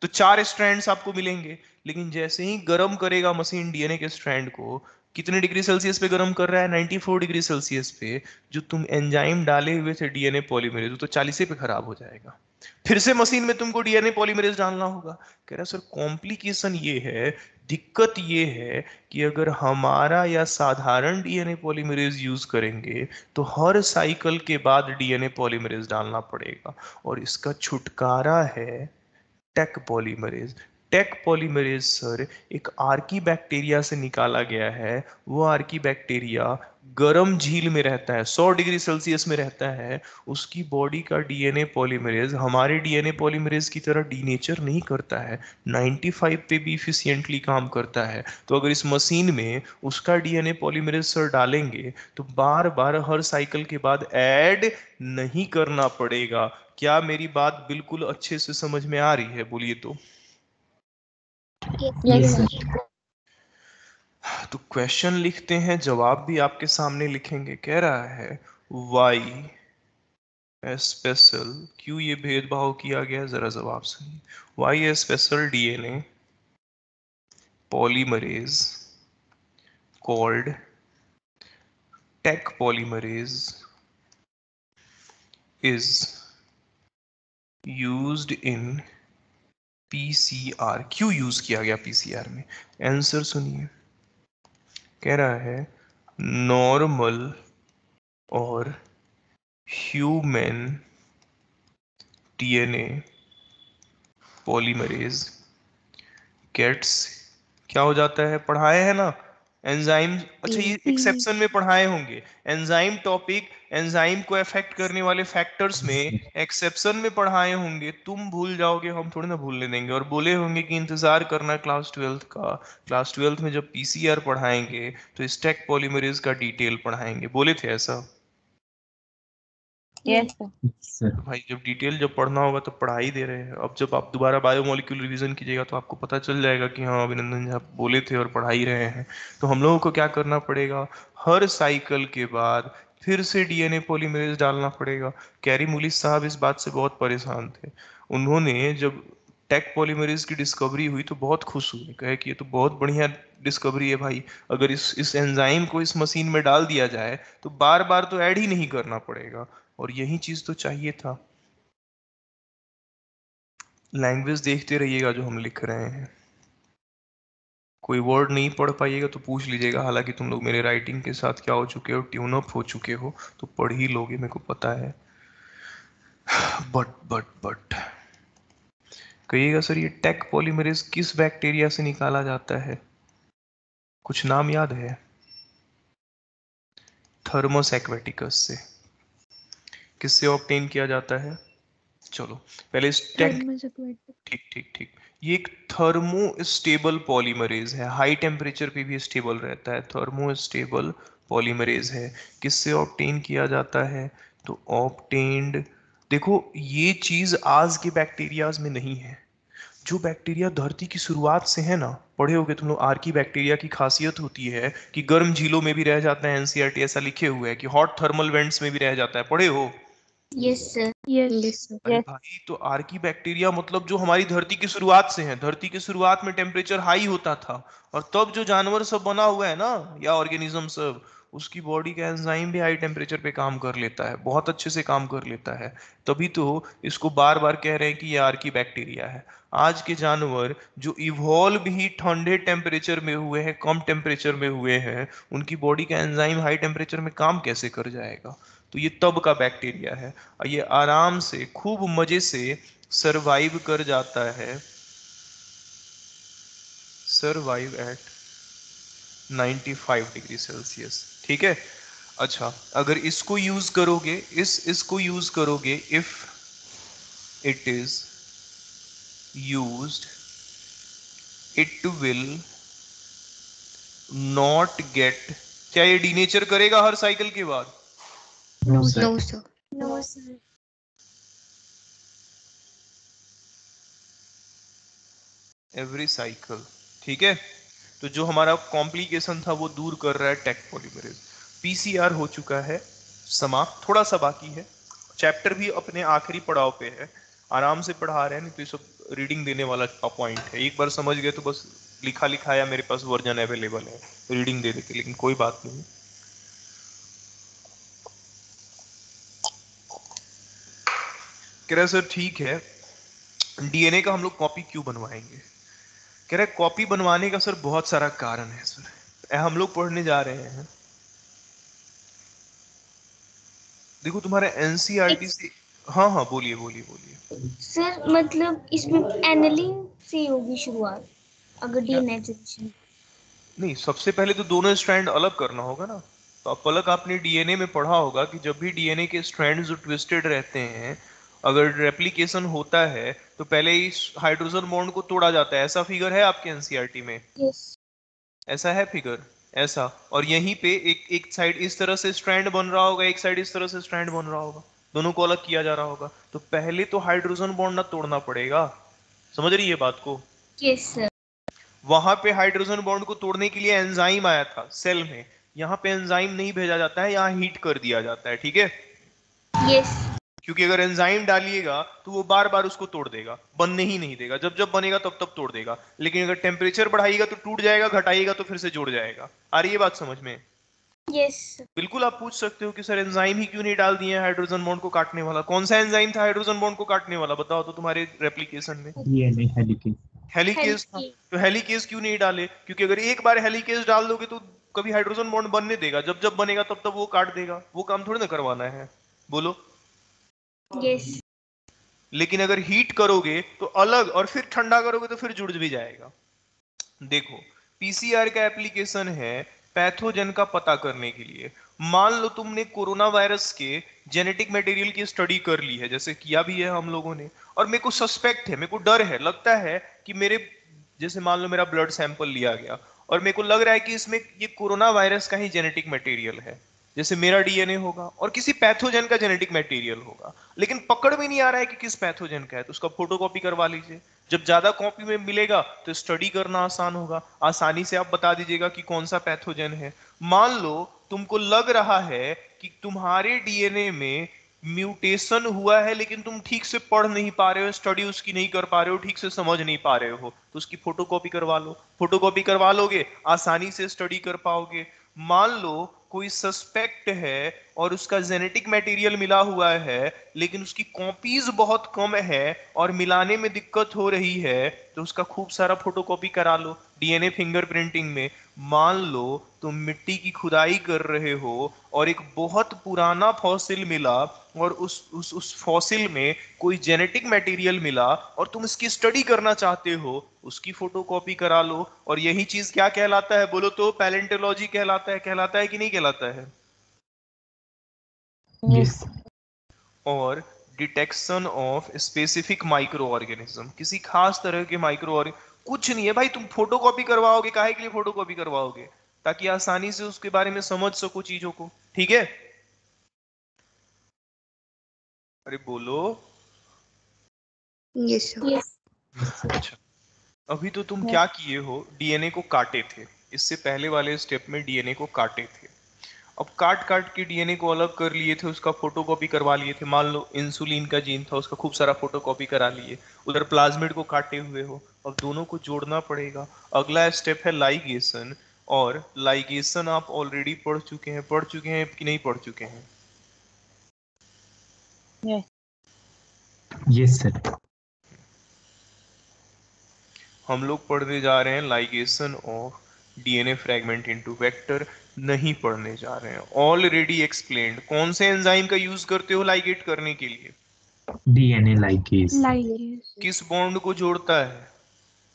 तो 4 स्ट्रैंड्स आपको मिलेंगे। लेकिन जैसे ही गर्म करेगा मशीन डीएनए के स्ट्रैंड को, कितने डिग्री सेल्सियस पे गर्म कर रहा है? 94 डिग्री सेल्सियस पे। जो तुम एंजाइम डाले हुए थे डीएनए पॉलीमरेज, तो 40 पे खराब हो जाएगा। फिर से मशीन में तुमको डीएनए पॉलीमरेज डालना होगा। कह रहा सर कॉम्प्लिकेशन ये है, दिक्कत ये है कि अगर हमारा या साधारण डीएनए पॉलीमरेज यूज करेंगे तो हर साइकिल के बाद डीएनए पॉलीमरेज डालना पड़ेगा, और इसका छुटकारा है Taq polymerase. Taq polymerase sir एक आर्की बैक्टीरिया से निकाला गया है। वो आर्की बैक्टीरिया गर्म झील में रहता है, 100 डिग्री सेल्सियस में रहता है, उसकी बॉडी का डीएनए पॉलीमरेज हमारे डीएनए पॉलीमरेज की तरह डीनेचर नहीं करता है, 95 पे भी इफिशिएंटली काम करता है। तो अगर इस मशीन में उसका डीएनए पॉलीमरेज सर डालेंगे तो बार बार हर साइकिल के बाद ऐड नहीं करना पड़ेगा। क्या मेरी बात बिल्कुल अच्छे से समझ में आ रही है? बोलिए तो।
Yes, sir.
तो क्वेश्चन लिखते हैं, जवाब भी आपके सामने लिखेंगे। कह रहा है वाई स्पेशल, क्यों ये भेदभाव किया गया, जरा जवाब सुनिए। Why special DNA polymerase called Taq polymerase is used in PCR. क्यों यूज किया गया पीसीआर में? आंसर सुनिए। कह रहा है नॉर्मल और ह्यूमन डीएनए पॉलीमरेज गेट्स, क्या हो जाता है, पढ़ाए हैं ना एंजाइम। अच्छा, ये एक्सेप्शन में पढ़ाए होंगे एंजाइम टॉपिक, एंजाइम को अफेक्ट करने वाले फैक्टर्स
Yes,
में
sir.
एक्सेप्शन में पढ़ाए होंगे। तुम भूल जाओगे, हम थोड़ी ना भूलने देंगे। और बोले होंगे कि इंतजार करना क्लास 12th का, क्लास 12th में जब पीसीआर पढ़ाएंगे तो स्टैक पॉलीमरेज का डिटेल पढ़ाएंगे। बोले थे ऐसा?
Yes sir.
Yes, sir.
तो भाई जब डिटेल जब पढ़ना होगा तो पढ़ा ही दे रहे हैं। अब जब आप दोबारा बायोमोलिक्यूल रिवीजन कीजिएगा तो आपको पता चल जाएगा कि हाँ अभिनंदन जी आप बोले थे और पढ़ा ही रहे हैं। तो हम लोगों को क्या करना पड़ेगा, हर साइकिल के बाद फिर से डीएनए पॉलीमरेज डालना पड़ेगा। कैरी मुलिस साहब इस बात से बहुत परेशान थे। उन्होंने जब टेक पॉलीमरेज की डिस्कवरी हुई तो बहुत खुश हुए, कहे कि ये तो बहुत बढ़िया डिस्कवरी है भाई, अगर इस एंजाइम को इस मशीन में डाल दिया जाए तो बार बार तो ऐड ही नहीं करना पड़ेगा। और यही चीज तो चाहिए था। लैंग्वेज देखते रहिएगा जो हम लिख रहे हैं, कोई वर्ड नहीं पढ़ पाइएगा तो पूछ लीजिएगा। हालांकि तुम लोग मेरे राइटिंग के साथ क्या हो चुके हो, ट्यून अप हो चुके हो, तो पढ़ ही लोगे, मेरे को पता है। बट कहिएगा सर ये टेक पॉलीमरेज किस बैक्टीरिया से निकाला जाता है? कुछ नाम याद है? थर्मोस एक्वेटिकस से। किससे ऑब्टेन किया जाता है? चलो पहले इस टेक, ठीक ठीक ठीक, ये एक थर्मो स्टेबल पॉलीमरेज है, हाई टेम्परेचर पे भी स्टेबल रहता है, थर्मो स्टेबल पॉलीमरेज है। किससे ऑब्टेन किया जाता है? तो ऑब्टेन्ड, देखो ये चीज आज के बैक्टीरियाज में नहीं है। जो बैक्टीरिया धरती की शुरुआत से है ना, पढ़े होगे तुम लोग, आर्की बैक्टीरिया की खासियत होती है कि गर्म झीलों में भी रह जाता है, एनसीईआरटी ऐसा लिखे हुए है कि हॉट थर्मल वेंट्स में भी रह जाता है, पढ़े हो?
Yes sir. Yes sir.
अरे भाई तो आर्की बैक्टीरिया मतलब जो हमारी धरती की शुरुआत से है, धरती की शुरुआत में टेम्परेचर हाई होता था, और तब जो जानवर सब बना हुआ है ना या ऑर्गेनिज्म सब, उसकी बॉडी का एंजाइम भी हाई टेम्परेचर पे काम कर लेता है, बहुत अच्छे से काम कर लेता है। तभी तो इसको बार बार कह रहे हैं कि ये आर्की बैक्टीरिया है। आज के जानवर जो इवॉल्व भी ठंडे टेम्परेचर में हुए हैं, कम टेम्परेचर में हुए हैं, उनकी बॉडी का एंजाइम हाई टेम्परेचर में काम कैसे कर जाएगा? तो ये तब का बैक्टीरिया है, और ये आराम से खूब मजे से सरवाइव कर जाता है, सरवाइव एट 95 डिग्री सेल्सियस। ठीक है। अच्छा, अगर इसको यूज करोगे, इसको यूज करोगे, if it is used, it will not gate, क्या ये डीनेचर करेगा हर साइकिल के बाद?
No, sir.
No sir.
No sir.
Every cycle. ठीक है। तो जो हमारा कॉम्प्लिकेशन था वो दूर कर रहा है टेक पॉलीमरेज। पीसीआर हो चुका है समाप्त, थोड़ा सा बाकी है, चैप्टर भी अपने आखिरी पड़ाव पे है। आराम से पढ़ा रहे हैं, नहीं तो ये सब रीडिंग देने वाला पॉइंट है। एक बार समझ गए तो बस लिखा लिखाया मेरे पास वर्जन अवेलेबल है रीडिंग दे देते, लेकिन कोई बात नहीं। कह रहा सर ठीक है, डीएनए का हम लोग कॉपी क्यों बनवाएंगे? कह रहा है कॉपी बनवाने का सर बहुत सारा कारण है सर, हम लोग पढ़ने जा रहे हैं। देखो तुम्हारे एनसीईआरटी से, हाँ हाँ बोलिए बोलिए बोलिए।
सर मतलब इसमें एनिलिंग से होगी शुरुआत अगर
क्या?
डीनेचुरेशन।
नहीं, सबसे पहले तो दोनों स्ट्रैंड अलग करना होगा ना। तो पलक आपने डीएनए में पढ़ा होगा कि जब भी डीएनए के स्ट्रैंड्स ट्विस्टेड रहते हैं, अगर रेप्लिकेशन होता है तो पहले इस हाइड्रोजन बॉन्ड को तोड़ा जाता है। ऐसा फिगर है आपके एनसीईआरटी में?
यस
ऐसा है फिगर, ऐसा। और यहीं पे एक एक साइड इस तरह से स्ट्रैंड बन रहा होगा, एक साइड इस तरह से स्ट्रैंड बन रहा होगा, दोनों को अलग किया जा रहा होगा। तो पहले तो हाइड्रोजन बॉन्ड ना तोड़ना पड़ेगा। समझ रही है बात को?
यस सर
वहां पे हाइड्रोजन बॉन्ड को तोड़ने के लिए एंजाइम आया था सेल में। यहाँ पे एंजाइम नहीं भेजा जाता है, यहाँ हीट कर दिया जाता है, ठीक है?
यस
क्योंकि अगर एंजाइम डालिएगा तो वो बार बार उसको तोड़ देगा, बनने ही नहीं देगा। जब जब बनेगा तब तब तोड़ देगा। लेकिन अगर टेम्परेचर बढ़ाइएगा तो टूट जाएगा, घटाइएगा तो फिर से जुड़ जाएगा। आ रही है बात समझ में?
यस
बिल्कुल आप पूछ सकते हो कि सर एंजाइम ही क्यों नहीं डाल दिए हाइड्रोजन बॉन्ड को काटने वाला? कौन सा एंजाइम था हाइड्रोजन बॉन्ड को काटने वाला, बताओ तो तुम्हारे रेप्लिकेशन में?
DNA helicase.
हेलिकेज था। तो हेलिकेज क्यों नहीं डाले? क्योंकि अगर एक बार हेलिकेज डाल दोगे तो कभी हाइड्रोजन बॉन्ड बनने देगा? जब जब बनेगा तब तब वो काट देगा। वो काम थोड़ी ना करवाना है, बोलो।
यस
लेकिन अगर हीट करोगे तो अलग, और फिर ठंडा करोगे तो फिर जुड़ भी जाएगा। देखो, पीसीआर का एप्लीकेशन है पैथोजन का पता करने के लिए। मान लो तुमने कोरोना वायरस के जेनेटिक मटेरियल की स्टडी कर ली है, जैसे किया भी है हम लोगों ने, और मेरे को सस्पेक्ट है, मेरे को डर है, लगता है कि मेरे, जैसे मान लो मेरा ब्लड सैंपल लिया गया और मेरे को लग रहा है कि इसमें ये कोरोना वायरस का ही जेनेटिक मटेरियल है, जैसे मेरा डीएनए होगा और किसी पैथोजन का जेनेटिक मटेरियल होगा, लेकिन पकड़ में नहीं आ रहा है कि किस पैथोजन का है, तो उसका फोटोकॉपी करवा लीजिए। जब ज्यादा कॉपी में मिलेगा तो स्टडी करना आसान होगा, आसानी से आप बता दीजिएगा कि कौन सा पैथोजन है। मान लो तुमको लग रहा है कि तुम्हारे डीएनए में म्यूटेशन हुआ है, लेकिन तुम ठीक से पढ़ नहीं पा रहे हो, स्टडी उसकी नहीं कर पा रहे हो, ठीक से समझ नहीं पा रहे हो, तो उसकी फोटोकॉपी करवा लो। फोटोकॉपी करवा लोगे, आसानी से स्टडी कर पाओगे। मान लो कोई सस्पेक्ट है और उसका जेनेटिक मटेरियल मिला हुआ है, लेकिन उसकी कॉपीज बहुत कम है और मिलाने में दिक्कत हो रही है, तो उसका खूब सारा फोटोकॉपी करा लो डीएनए फिंगरप्रिंटिंग में। मान लो तुम मिट्टी की खुदाई कर रहे हो और एक बहुत पुराना फॉसिल मिला, और उस फॉसिल में कोई जेनेटिक मटेरियल मिला और तुम इसकी स्टडी करना चाहते हो, उसकी फोटोकॉपी करा लो। और यही चीज क्या कहलाता है बोलो तो? पैलेंटोलॉजी कहलाता है कि नहीं कहलाता है?
यस।
और detection of specific micro organism, किसी खास तरह के माइक्रो ऑर्गेनिज्म। कुछ नहीं है भाई, तुम फोटोकॉपी करवाओगे, काहे के लिए फोटोकॉपी करवाओगे? ताकि आसानी से उसके बारे में समझ सको चीजों को, ठीक है? अरे बोलो।
Yes sir.
अच्छा, अभी तो तुम क्या किए हो, डीएनए को काटे थे। इससे पहले वाले स्टेप में डीएनए को काटे थे। अब काट काट के डीएनए को अलग कर लिए थे, उसका फोटोकॉपी करवा लिए थे। मान लो इंसुलिन का जीन था, उसका खूब सारा फोटोकॉपी करा लिए। उधर प्लाज्मिड को काटे हुए हो, अब दोनों को जोड़ना पड़ेगा। अगला स्टेप है लाइगेशन। और लाइगेशन आप ऑलरेडी पढ़ चुके हैं कि नहीं पढ़ चुके हैं?
Yes sir.
हम लोग पढ़ने जा रहे हैं ligation of DNA fragment into vector, नहीं पढ़ने जा रहे हैं। Already explained. कौन से एंजाइम का यूज करते हो लाइगेट करने के लिए?
डीएनए लाइकेज।
किस बॉन्ड को जोड़ता है?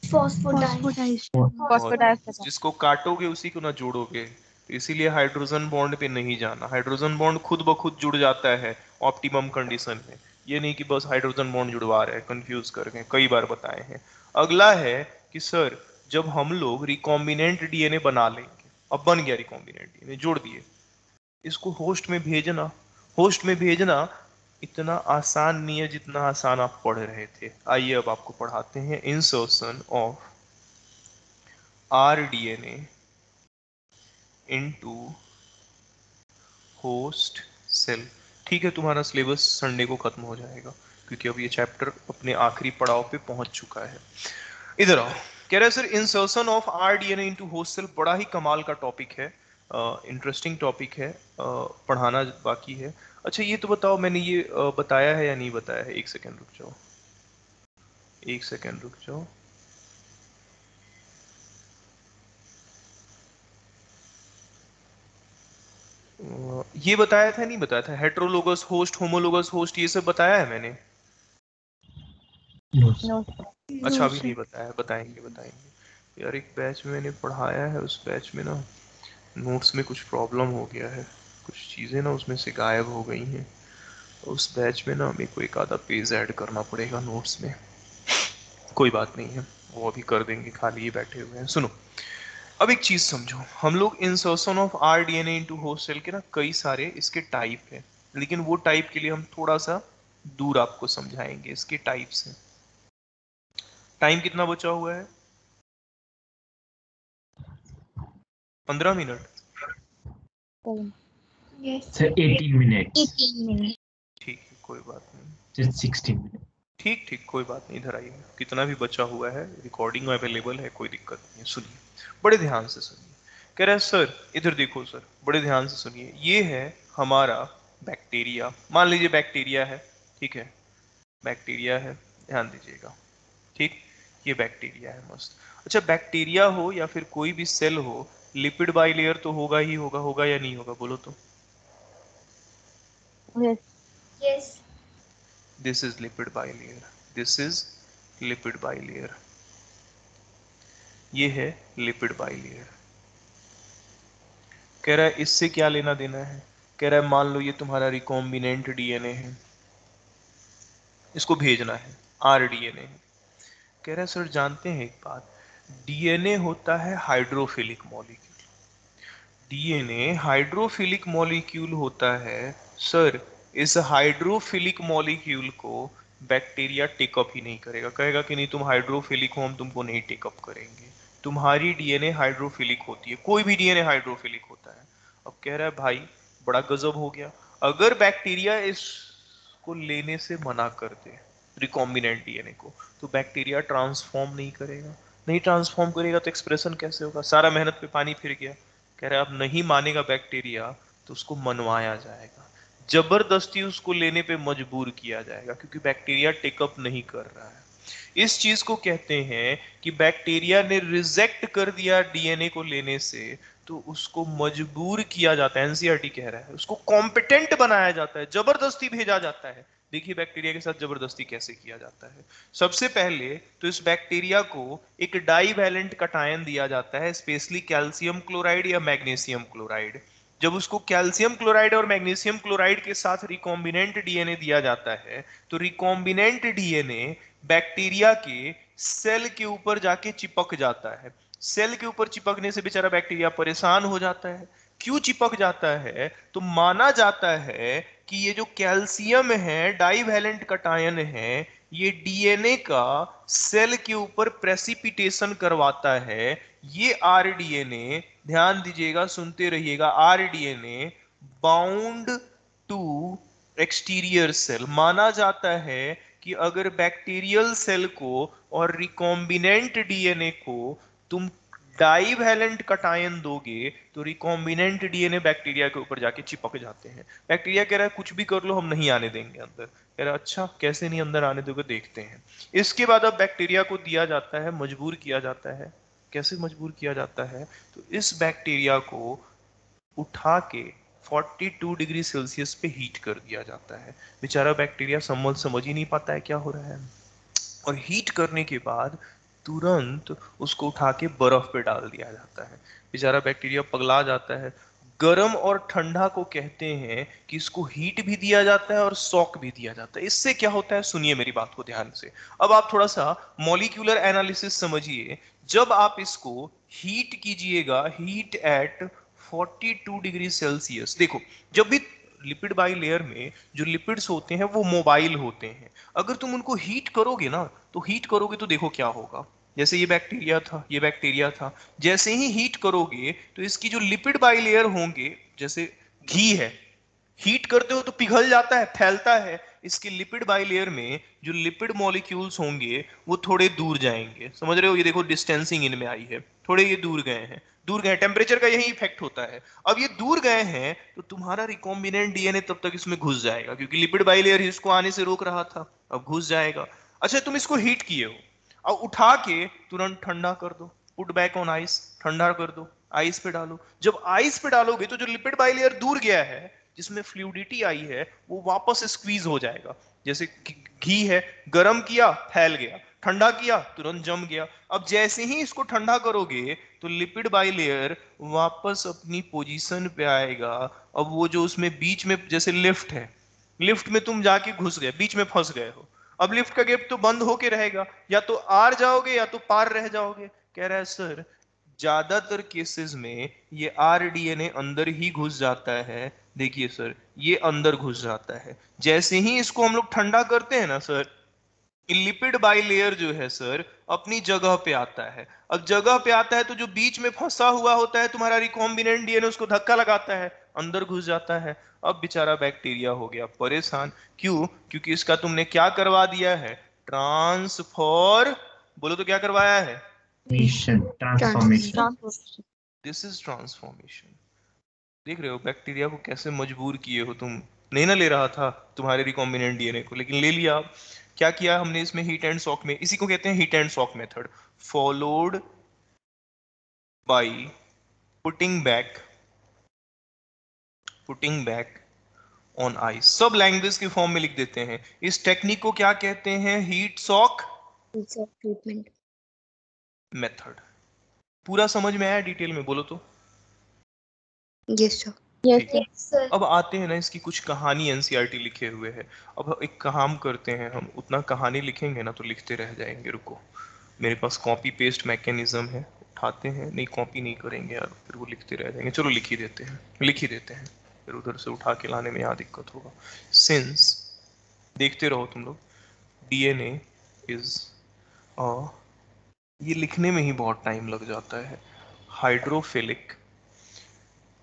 फॉस्फोडाइज
बहुत, जिसको काटोगे उसी को ना जोड़ोगे, तो इसीलिए हाइड्रोजन बॉन्ड पे नहीं जाना। हाइड्रोजन बॉन्ड खुद ब खुद जुड़ जाता है ऑप्टिमम कंडीशन में। ये नहीं कि बस हाइड्रोजन बॉन्ड जुड़वा रहे हैं, कंफ्यूज कर गए, कई बार बताए हैं। अगला है कि सर जब हम लोग रिकॉम्बिनेंट डीएनए बना लेंगे, अब बन गया रिकॉम्बिनेंट डीएनए, जोड़ दिए, इसको होस्ट में भेजना। होस्ट में भेजना इतना आसान नहीं है जितना आसान आप पढ़ रहे थे। आइए अब आपको पढ़ाते हैं insertion of rDNA into host cell. ठीक है, तुम्हारा सिलेबस संडे को खत्म हो जाएगा, क्योंकि अब ये चैप्टर अपने आखिरी पड़ाव पे पहुंच चुका है। इधर आओ। कह रहे sir insertion of rDNA into host cell बड़ा ही कमाल का टॉपिक है, इंटरेस्टिंग टॉपिक है, पढ़ाना बाकी है। अच्छा ये तो बताओ, मैंने ये बताया है या नहीं बताया है? एक सेकेंड रुक जाओ, एक सेकेंड रुक जाओ। ये बताया था नहीं बताया था? हेट्रोलोगस होस्ट, होमोलोगस होस्ट, ये सब बताया है मैंने? अच्छा अभी नहीं बताया, बताएंगे बताएंगे यार। एक बैच में मैंने पढ़ाया है, उस बैच में ना नोट्स में कुछ प्रॉब्लम हो गया है, कुछ चीज़ें ना उसमें से गायब हो गई हैं। उस बैच में ना मेरे को एक आधा पेज ऐड करना पड़ेगा नोट्स में। कोई बात नहीं है, वो अभी कर देंगे, खाली ही बैठे हुए हैं। सुनो, अब एक चीज समझो, हम लोग insertion of rDNA into host cell के ना कई सारे इसके टाइप है, लेकिन वो टाइप के लिए हम थोड़ा सा दूर आपको समझाएंगे इसके टाइप्स हैं। टाइम कितना बचा हुआ है? 15 minute.
Yes.
Sir, 18 minutes.
18 minutes.
ठीक है, कोई बात नहीं।
Just 16 minutes.
ठीक ठीक, कोई बात नहीं, इधर आइए। कितना भी बचा हुआ है, रिकॉर्डिंग अवेलेबल है, कोई दिक्कत नहीं है। सुनिए, बड़े ध्यान से सुनिए। कह रहा है सर, इधर देखो सर, बड़े ध्यान से सुनिए। ये है हमारा बैक्टीरिया, मान लीजिए बैक्टीरिया है, ठीक है, बैक्टीरिया है, ध्यान दीजिएगा, ठीक। ये बैक्टीरिया है, मस्त। अच्छा, बैक्टीरिया हो या फिर कोई भी सेल हो, लिपिड बाइलेयर तो होगा ही होगा, होगा या नहीं होगा, बोलो तो।
Yes.
Yes.
This is lipid bilayer, this is lipid bilayer, ये है लिपिड बाइलेयर। कह रहा है इससे क्या लेना देना है? कह रहा है मान लो ये तुम्हारा रिकॉम्बिनेंट डीएनए है, इसको भेजना है, आरडीएनए है। कह रहा है सर जानते हैं एक बात, डीएनए होता है hydrophilic molecule, DNA hydrophilic molecule होता है। सर इस हाइड्रोफिलिक मॉलिक्यूल को बैक्टीरिया टेकअप ही नहीं करेगा, कहेगा कि नहीं तुम हाइड्रोफिलिक हो, हम तुमको नहीं टेकअप करेंगे। तुम्हारी डीएनए हाइड्रोफिलिक होती है, कोई भी डीएनए हाइड्रोफिलिक होता है। अब कह रहा है भाई बड़ा गजब हो गया, अगर बैक्टीरिया इसको लेने से मना कर दे रिकॉम्बिनेंट डीएनए को, तो बैक्टीरिया ट्रांसफॉर्म नहीं करेगा, नहीं ट्रांसफॉर्म करेगा तो एक्सप्रेशन कैसे होगा? सारा मेहनत पे पानी फिर गया। कह रहा है अब नहीं मानेगा बैक्टीरिया तो उसको मनवाया जाएगा, जबरदस्ती उसको लेने पे मजबूर किया जाएगा, क्योंकि बैक्टीरिया टेकअप नहीं कर रहा है। इस चीज को कहते हैं कि बैक्टीरिया ने रिजेक्ट कर दिया डीएनए को लेने से, तो उसको मजबूर किया जाता है, एनसीईआरटी कह रहा है, उसको कॉम्पिटेंट बनाया जाता है, जबरदस्ती भेजा जाता है। देखिए बैक्टीरिया के साथ जबरदस्ती कैसे किया जाता है। सबसे पहले तो इस बैक्टीरिया को एक डाईवैलेंट कटायन दिया जाता है, स्पेशली कैल्शियम क्लोराइड या मैग्नीशियम क्लोराइड। जब उसको कैल्शियम क्लोराइड और मैग्नीशियम क्लोराइड के साथ रिकॉम्बिनेंट डीएनए दिया जाता है, तो रिकॉम्बिनेंट डीएनए बैक्टीरिया के सेल के ऊपर जाके चिपक जाता है। सेल के ऊपर चिपकने से बेचारा बैक्टीरिया परेशान हो जाता है। क्यों चिपक जाता है? तो माना जाता है कि ये जो कैल्शियम है, डाईवैलेंट कटायन है, ये डीएनए का सेल के ऊपर प्रेसिपिटेशन करवाता है। ये आरडीएनए, ध्यान दीजिएगा, सुनते रहिएगा, rDNA bound to exterior cell. माना जाता है कि अगर बैक्टीरियल सेल को और रिकॉम्बिनेंट डीएनए को तुम डाईवैलेंट कटायन दोगे तो रिकॉम्बिनेंट डीएनए बैक्टीरिया के ऊपर जाके चिपक जाते हैं। बैक्टीरिया कह रहा है कुछ भी कर लो हम नहीं आने देंगे अंदर। कह रहा अच्छा कैसे नहीं अंदर आने दोगे, देखते हैं। इसके बाद अब बैक्टीरिया को दिया जाता है, मजबूर किया जाता है। कैसे मजबूर किया जाता है? तो इस बैक्टीरिया को उठा के 42 डिग्री सेल्सियस पे हीट कर दिया जाता है। बेचारा बैक्टीरिया समझ ही नहीं पाता है क्या हो रहा है। और हीट करने के बाद तुरंत उसको उठा के बर्फ पे डाल दिया जाता है। बेचारा बैक्टीरिया पगला जाता है। गर्म और ठंडा को कहते हैं कि इसको हीट भी दिया जाता है और शॉक भी दिया जाता है। इससे क्या होता है, सुनिए मेरी बात को ध्यान से। अब आप थोड़ा सा मॉलिक्यूलर एनालिसिस समझिए। जब आप इसको हीट कीजिएगा, हीट एट 42 डिग्री सेल्सियस, देखो जब भी लिपिड बाई लेयर में जो लिपिड्स होते हैं वो मोबाइल होते हैं। अगर तुम उनको हीट करोगे ना, तो हीट करोगे तो देखो क्या होगा। जैसे ये बैक्टीरिया था, ये बैक्टीरिया था, जैसे ही हीट करोगे तो इसकी जो लिपिड बाई लेयर होंगे, जैसे घी है, हीट करते हो तो पिघल जाता है, फैलता है। इसके लिपिड बाइलेयर में जो लिपिड मॉलिक्यूल्स होंगे वो थोड़े दूर जाएंगे, समझ रहे हो? ये देखो डिस्टेंसिंग इनमें आई है, थोड़े ये दूर गए हैं, दूर गए। टेम्परेचर का यही इफेक्ट होता है। अब ये दूर गए हैं तो तुम्हारा रिकॉम्बिनेंट डीएनए तब तक इसमें घुस जाएगा, क्योंकि लिपिड बाइलेयर ही इसको आने से रोक रहा था, अब घुस जाएगा। अच्छा तुम इसको हीट किए हो, अब उठा के तुरंत ठंडा कर दो, पुट बैक ऑन आइस, ठंडा कर दो, आइस पे डालो। जब आइस पे डालोगे तो जो लिपिड बाइलेयर दूर गया है, जिसमें फ्लूइडिटी आई है, वो वापस स्क्वीज हो जाएगा। जैसे घी है, गरम किया फैल गया, ठंडा किया तुरंत जम गया। अब जैसे ही इसको ठंडा करोगे तो लिपिड बाइलेयर वापस अपनी पोजीशन पे आएगा। अब वो जो उसमें बीच में जैसे लिफ्ट है, लिफ्ट में तुम जाके घुस गए, बीच में फंस गए हो, अब लिफ्ट का गेट तो बंद होके रहेगा, या तो आर जाओगे या तो पार रह जाओगे। कह रहा है सर ज्यादातर केसेस में ये आरडीएनए अंदर ही घुस जाता है। देखिए सर ये अंदर घुस जाता है, जैसे ही इसको हम लोग ठंडा करते हैं ना सर, लिपिड बाइलेयर जो है सर अपनी जगह पे आता है। अब जगह पे आता है तो जो बीच में फंसा हुआ होता है तुम्हारा रिकॉम्बिनेंट डीएनए, उसको धक्का लगाता है, अंदर घुस जाता है। अब बेचारा बैक्टीरिया हो गया परेशान। क्यों? क्योंकि इसका तुमने क्या करवा दिया है, ट्रांसफॉर, बोलो तो क्या करवाया है,
ट्रांसफॉर्मेशन।
This is transformation. देख रहे हो बैक्टीरिया को कैसे मजबूर किए हो तुम, नहीं ना ले रहा था तुम्हारे रिकॉम्बिनेंट डीएनए को, लेकिन ले लिया। क्या किया हमने इसमें, हीट एंड शॉक में, इसी को कहते हैं heat and shock method, followed by putting back on ice. सब लैंग्वेज के फॉर्म में लिख देते हैं। इस टेक्निक को क्या कहते हैं, हीट शॉक
ट्रीटमेंट
मेथड। पूरा समझ में आया डिटेल में, बोलो तो।
Yes sir.
Yes sir.
अब आते हैं ना, इसकी कुछ कहानी एनसीईआरटी लिखे हुए है। अब एक काम करते हैं, हम उतना कहानी लिखेंगे ना तो लिखते रह जाएंगे। रुको, मेरे पास कॉपी पेस्ट मैकेनिज्म है, उठाते हैं, नहीं कॉपी नहीं करेंगे यार, फिर वो लिखते रह जाएंगे। चलो लिख ही देते हैं, फिर उधर से उठा के लाने में यहाँ दिक्कत होगा। सिंस, देखते रहो तुम लोग, डीएनए इज ये लिखने में ही बहुत टाइम लग जाता है, हाइड्रोफिलिक।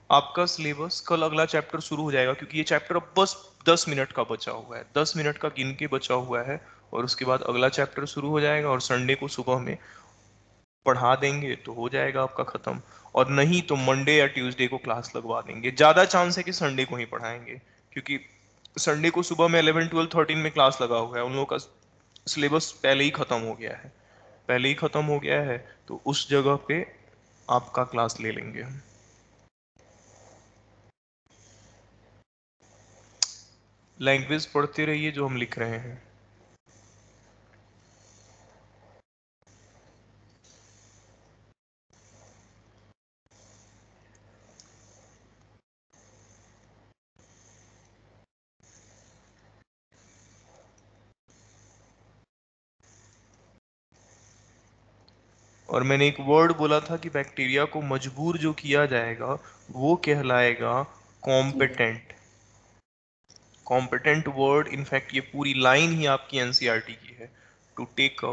आपका सिलेबस कल अगला चैप्टर शुरू हो जाएगा, क्योंकि ये चैप्टर अब बस 10 मिनट का बचा हुआ है, 10 मिनट का गिन के बचा हुआ है, और उसके बाद अगला चैप्टर शुरू हो जाएगा, और संडे को सुबह में पढ़ा देंगे तो हो जाएगा आपका खत्म। और नहीं तो मंडे या ट्यूसडे को क्लास लगवा देंगे। ज्यादा चांस है कि संडे को ही पढ़ाएंगे, क्योंकि संडे को सुबह में 11, 12, 13 में क्लास लगा हुआ है, उन लोगों का सिलेबस पहले ही खत्म हो गया है, तो उस जगह पे आपका क्लास ले लेंगे हम। लैंग्वेज पढ़ते रहिए जो हम लिख रहे हैं। और मैंने एक वर्ड बोला था कि बैक्टीरिया को मजबूर जो किया जाएगा वो कहलाएगा कॉम्पिटेंट। कॉम्पिटेंट वर्ड, इनफैक्ट ये पूरी लाइन ही आपकी एनसीईआरटी की है, टू टेक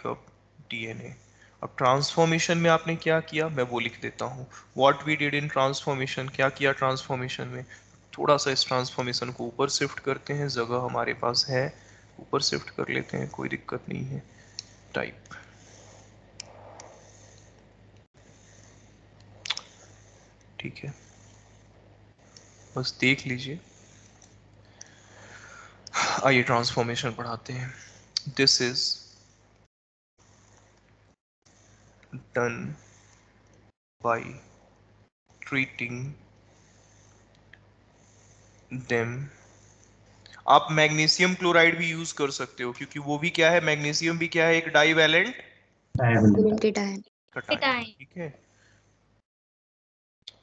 अप डीएनए। अब ट्रांसफॉर्मेशन में आपने क्या किया, मैं वो लिख देता हूँ। What we did in transformation, क्या किया ट्रांसफॉर्मेशन में। थोड़ा सा इस ट्रांसफॉर्मेशन को ऊपर शिफ्ट करते हैं, जगह हमारे पास है, ऊपर शिफ्ट कर लेते हैं, कोई दिक्कत नहीं है। टाइप, ठीक है, बस देख लीजिए। आइए ट्रांसफॉर्मेशन पढ़ाते हैं। This is done by treating them. आप मैग्नीशियम क्लोराइड भी यूज कर सकते हो, क्योंकि वो भी क्या है, मैग्नीशियम भी क्या है, एक डाइवैलेंट कटायन, ठीक है।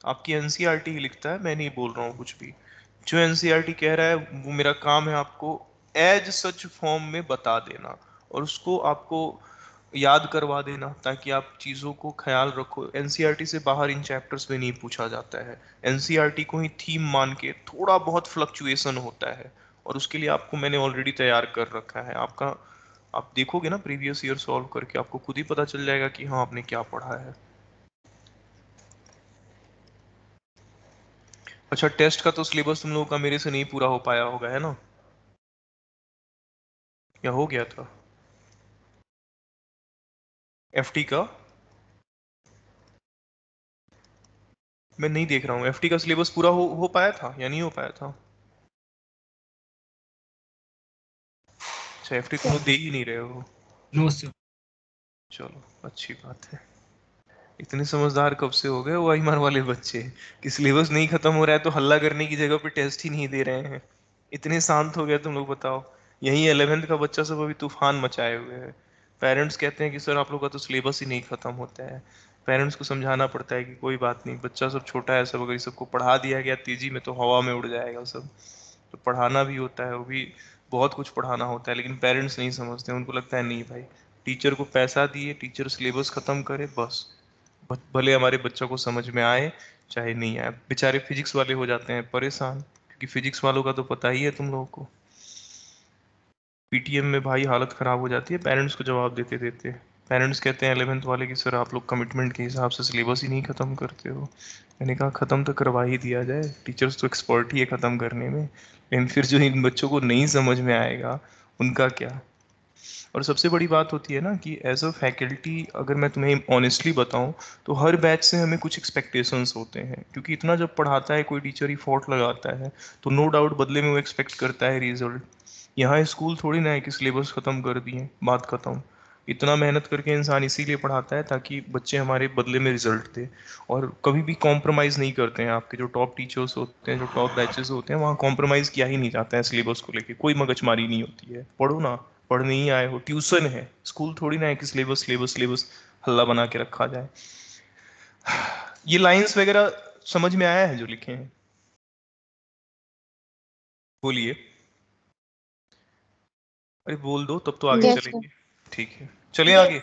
आपकी एनसीईआरटी ही लिखता है, मैं नहीं बोल रहा हूँ कुछ भी। जो एनसीईआरटी कह रहा है वो मेरा काम है आपको एज सच फॉर्म में बता देना, और उसको आपको याद करवा देना, ताकि आप चीजों को ख्याल रखो। एनसीईआरटी से बाहर इन चैप्टर्स में नहीं पूछा जाता है, एनसीईआरटी को ही थीम मान के थोड़ा बहुत फ्लक्चुएशन होता है, और उसके लिए आपको मैंने ऑलरेडी तैयार कर रखा है। आपका, आप देखोगे ना प्रीवियस ईयर सॉल्व करके, आपको खुद ही पता चल जाएगा कि हाँ आपने क्या पढ़ा है। अच्छा, टेस्ट का तो सिलेबस तुम लोगों का मेरे से नहीं पूरा हो पाया होगा, है ना, या हो गया था? एफटी का मैं नहीं देख रहा हूँ, एफटी का सिलेबस पूरा हो पाया था या नहीं हो पाया था? अच्छा, एफटी तुम लोग दे ही नहीं रहे हो।
No sir.
चलो अच्छी बात है। इतने समझदार कब से हो गए वो आईमार वाले बच्चे, कि सिलेबस नहीं खत्म हो रहा है तो हल्ला करने की जगह पे टेस्ट ही नहीं दे रहे हैं। इतने शांत हो गए तुम लोग, बताओ। यही 11th का बच्चा सब अभी तूफान मचाए हुए है। पेरेंट्स कहते हैं कि सर आप लोग का तो सिलेबस ही नहीं खत्म होता है। पेरेंट्स को समझाना पड़ता है कि कोई बात नहीं, बच्चा सब छोटा है, सब अगर इस सबको पढ़ा दिया गया तेजी में तो हवा में उड़ जाएगा सब। तो पढ़ाना भी होता है, वो भी बहुत कुछ पढ़ाना होता है, लेकिन पेरेंट्स नहीं समझते। उनको लगता है नहीं भाई, टीचर को पैसा दिए, टीचर सिलेबस खत्म करे बस, भले हमारे बच्चों को समझ में आए चाहे नहीं आए। बेचारे फिजिक्स वाले हो जाते हैं परेशान, क्योंकि फिजिक्स वालों का तो पता ही है तुम लोगों को, पीटीएम में भाई हालत खराब हो जाती है पेरेंट्स को जवाब देते देते। पेरेंट्स कहते हैं 11th वाले कि सर आप लोग कमिटमेंट के हिसाब से सिलेबस ही नहीं खत्म करते हो। मैंने कहा खत्म तो करवा ही दिया जाए, टीचर्स तो एक्सपर्ट ही है खत्म करने में, लेकिन फिर जो इन बच्चों को नहीं समझ में आएगा उनका क्या। और सबसे बड़ी बात होती है ना कि एज अ फैकल्टी अगर मैं तुम्हें ऑनेस्टली बताऊं तो हर बैच से हमें कुछ एक्सपेक्टेशंस होते हैं, क्योंकि इतना जब पढ़ाता है कोई टीचर, एफर्ट लगाता है, तो नो डाउट बदले में वो एक्सपेक्ट करता है रिजल्ट। यहाँ स्कूल थोड़ी ना है कि सिलेबस खत्म कर दिए बात खत्म। इतना मेहनत करके इंसान इसीलिए पढ़ाता है ताकि बच्चे हमारे बदले में रिजल्ट दे। और कभी भी कॉम्प्रोमाइज़ नहीं करते हैं। आपके जो टॉप टीचर्स होते हैं, जो टॉप बैचेस होते हैं, वहाँ कॉम्प्रोमाइज़ किया ही नहीं जाता है सिलेबस को लेके, कोई मगजमारी नहीं होती है। पढ़ो ना, पढ़ने ही आए हो, ट्यूशन है, स्कूल थोड़ी ना है कि सिलेबस सिलेबस सिलेबस हल्ला बना के रखा जाए। ये लाइंस वगैरह समझ में आया है जो लिखे हैं? बोलिए, अरे बोल दो तब तो आगे
Yes,
यस
sir.
चलेंगे। ठीक है, चलें
यस।
आगे।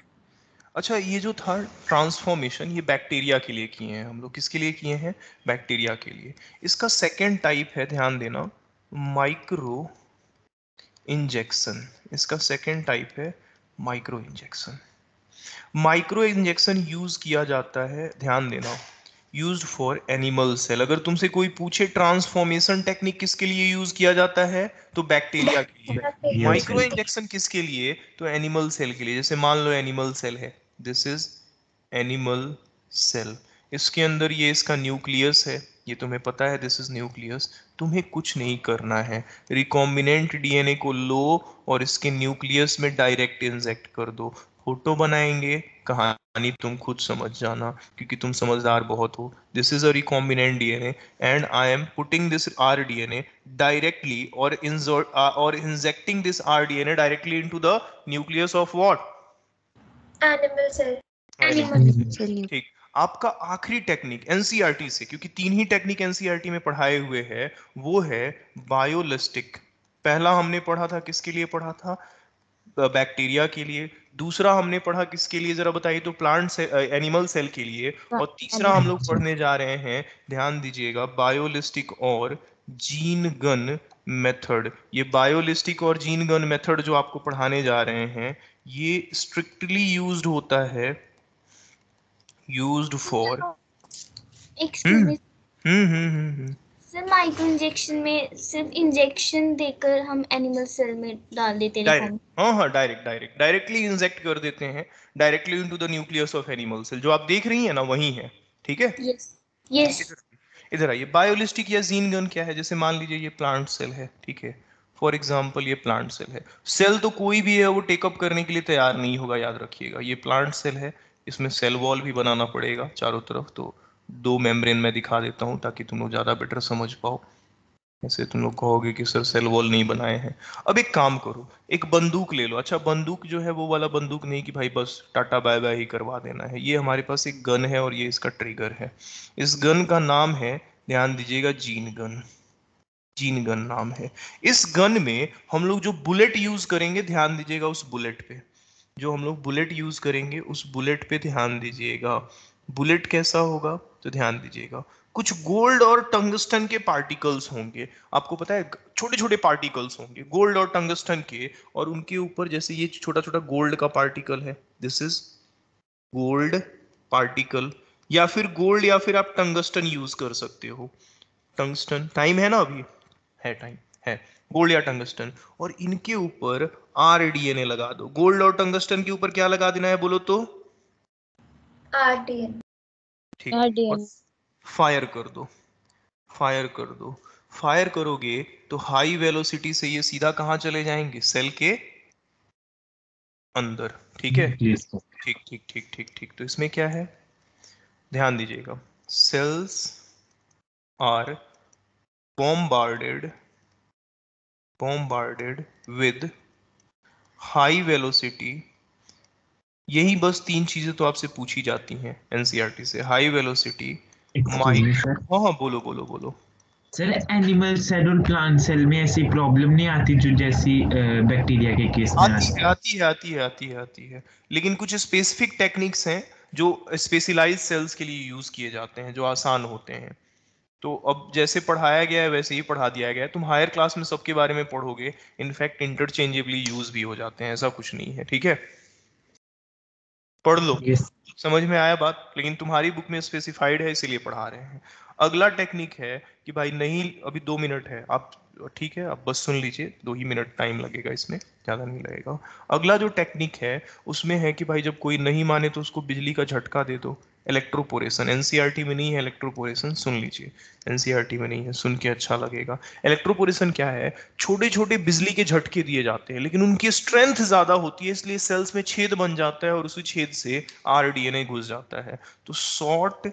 अच्छा, ये जो था ट्रांसफॉर्मेशन, ये बैक्टीरिया के लिए किए हैं हम लोग। किसके लिए किए हैं? बैक्टीरिया के लिए। इसका सेकेंड टाइप है, ध्यान देना, माइक्रो इंजेक्शन। इसका सेकेंड टाइप है micro injection. Micro injection use किया जाता है, ध्यान देना, यूज्ड फॉर एनिमल सेल। अगर तुमसे कोई पूछे ट्रांसफॉर्मेशन टेक्निक किसके लिए यूज किया जाता है, तो बैक्टीरिया के लिए।
Bacterial
micro
cell.
इंजेक्शन किसके लिए? तो एनिमल सेल के लिए। जैसे मान लो एनिमल सेल है, दिस इज एनिमल सेल, इसके अंदर ये इसका न्यूक्लियस है, ये तुम्हें पता है, दिस इज न्यूक्लियस। तुम्हें कुछ नहीं करना है, रिकॉम्बिनेंट डीएनए को लो और इसके न्यूक्लियस में डायरेक्ट इंजेक्ट कर दो। फोटो बनाएंगे, कहानी तुम खुद समझ जाना, क्योंकि तुम समझदार बहुत हो। This is a recombinant DNA and I am putting this R DNA directly और injecting this R DNA directly into the nucleus of what?
Animal cell.
Animal.
Animal cell.
ठीक। आपका आखिरी टेक्निक एनसीईआरटी से, क्योंकि तीन ही टेक्निक एनसीईआरटी में पढ़ाए हुए हैं, वो है बायोलिस्टिक। पहला हमने पढ़ा था, किसके लिए पढ़ा था? बैक्टीरिया के लिए। दूसरा हमने पढ़ा किसके लिए जरा बताइए तो? प्लांट से, एनिमल सेल के लिए। और तीसरा हम लोग पढ़ने जा रहे हैं, ध्यान दीजिएगा, बायोलिस्टिक और जीन गन मेथड। ये बायोलिस्टिक और जीन गन मेथड जो आपको पढ़ाने जा रहे हैं, ये स्ट्रिक्टली यूज्ड होता है, used for.
Excuse
hmm
me
hmm.
Sir, micro injection में सिर्फ इंजेक्शन देकर हम एनिमल सेल में डाल देते
डायरेक्ट,
रिकॉम्बिनेंट।
हाँ हाँ, डायरेक्टली इंजेक्ट कर देते हैं, directly into the nucleus of animal cell. जो आप देख रही है ना वही है, ठीक है।
Yes yes.
इधर इधर आइए। बायोलिस्टिक या जीन गन क्या है? जैसे मान लीजिए ये प्लांट सेल है, ठीक है, फॉर एग्जाम्पल ये प्लांट सेल है। सेल तो कोई भी है वो टेकअप करने के लिए तैयार नहीं होगा, याद रखिएगा। ये प्लांट सेल है, इसमें सेल वॉल भी बनाना पड़ेगा चारों तरफ। तो दो मेम्ब्रेन मैं दिखा देता हूँ ताकि तुम लोग ज्यादा बेटर समझ पाओ। ऐसे तुम लोग कहोगे कि सर सेल वॉल नहीं बनाए हैं। अब एक काम करो, एक बंदूक ले लो। अच्छा, बंदूक जो है वो वाला बंदूक नहीं कि भाई बस टाटा बाय बाय ही करवा देना है। ये हमारे पास एक गन है और ये इसका ट्रिगर है। इस गन का नाम है, ध्यान दीजिएगा, जीन गन। जीन गन नाम है। इस गन में हम लोग जो बुलेट यूज करेंगे, ध्यान दीजिएगा उस बुलेट पे। जो हम लोग बुलेट यूज करेंगे उस बुलेट पे ध्यान दीजिएगा। बुलेट कैसा होगा? तो ध्यान दीजिएगा, कुछ गोल्ड और टंगस्टन के पार्टिकल्स होंगे। आपको पता है, छोटे छोटे पार्टिकल्स होंगे गोल्ड और टंगस्टन के, और उनके ऊपर जैसे ये छोटा छोटा गोल्ड का पार्टिकल है, दिस इज गोल्ड पार्टिकल। या फिर गोल्ड या फिर आप टंगस्टन यूज कर सकते हो। टंगस्टन, टाइम है ना अभी? है टाइम, है। गोल्ड या टंगस्टन, और इनके ऊपर आरडीएनए लगा दो। गोल्ड और टंगस्टन के ऊपर क्या लगा देना है बोलो तो?
आरटीएन।
ठीक। और फायर कर दो, फायर कर दो। फायर करोगे तो हाई वेलोसिटी से ये सीधा कहां चले जाएंगे? सेल के अंदर, ठीक है।
Nucleus.
ठीक ठीक ठीक ठीक ठीक। तो इसमें क्या है, ध्यान दीजिएगा, cells are bombarded bombarded with high velocity, यही बस 3 चीजें तो आपसे पूछी जाती हैं एनसीईआरटी से, high velocity,
excuse me sir.
हाँ बोलो बोलो बोलो।
सर एनिमल सेल और प्लांट सेल में ऐसी प्रॉब्लम नहीं आती जो जैसी बैक्टीरिया के केस में
आती है, लेकिन कुछ स्पेसिफिक टेक्निक्स हैं जो स्पेशलाइज्ड सेल्स के लिए यूज किए जाते हैं, जो आसान होते हैं। तो अब जैसे पढ़ाया गया है वैसे ही पढ़ा दिया गया है, तुम हायर क्लास में सबके बारे में पढ़ोगे, इनफैक्ट इंटरचेंजेबली यूज भी हो जाते हैं, ऐसा कुछ नहीं है, ठीक है, पढ़ लो।
यस।
समझ में आया बात, लेकिन तुम्हारी बुक में स्पेसिफाइड है इसीलिए पढ़ा रहे हैं। अगला टेक्निक है कि भाई नहीं, अभी 2 मिनट है, आप ठीक है आप बस सुन लीजिए, 2 ही मिनट टाइम लगेगा इसमें, ज्यादा नहीं लगेगा। अगला जो टेक्निक है उसमें है कि भाई जब कोई नहीं माने तो उसको बिजली का झटका दे दो, इलेक्ट्रोपोरेशन। एनसीईआरटी में नहीं है इलेक्ट्रोपोरेशन, सुन लीजिए, एनसीईआरटी में नहीं है, सुन के अच्छा लगेगा। इलेक्ट्रोपोरेशन क्या है? छोटे छोटे बिजली के झटके दिए जाते हैं, लेकिन उनकी स्ट्रेंथ ज्यादा होती है, इसलिए सेल्स में छेद बन जाता है और उसी छेद से आरडीएनए घुस जाता है। तो शॉर्ट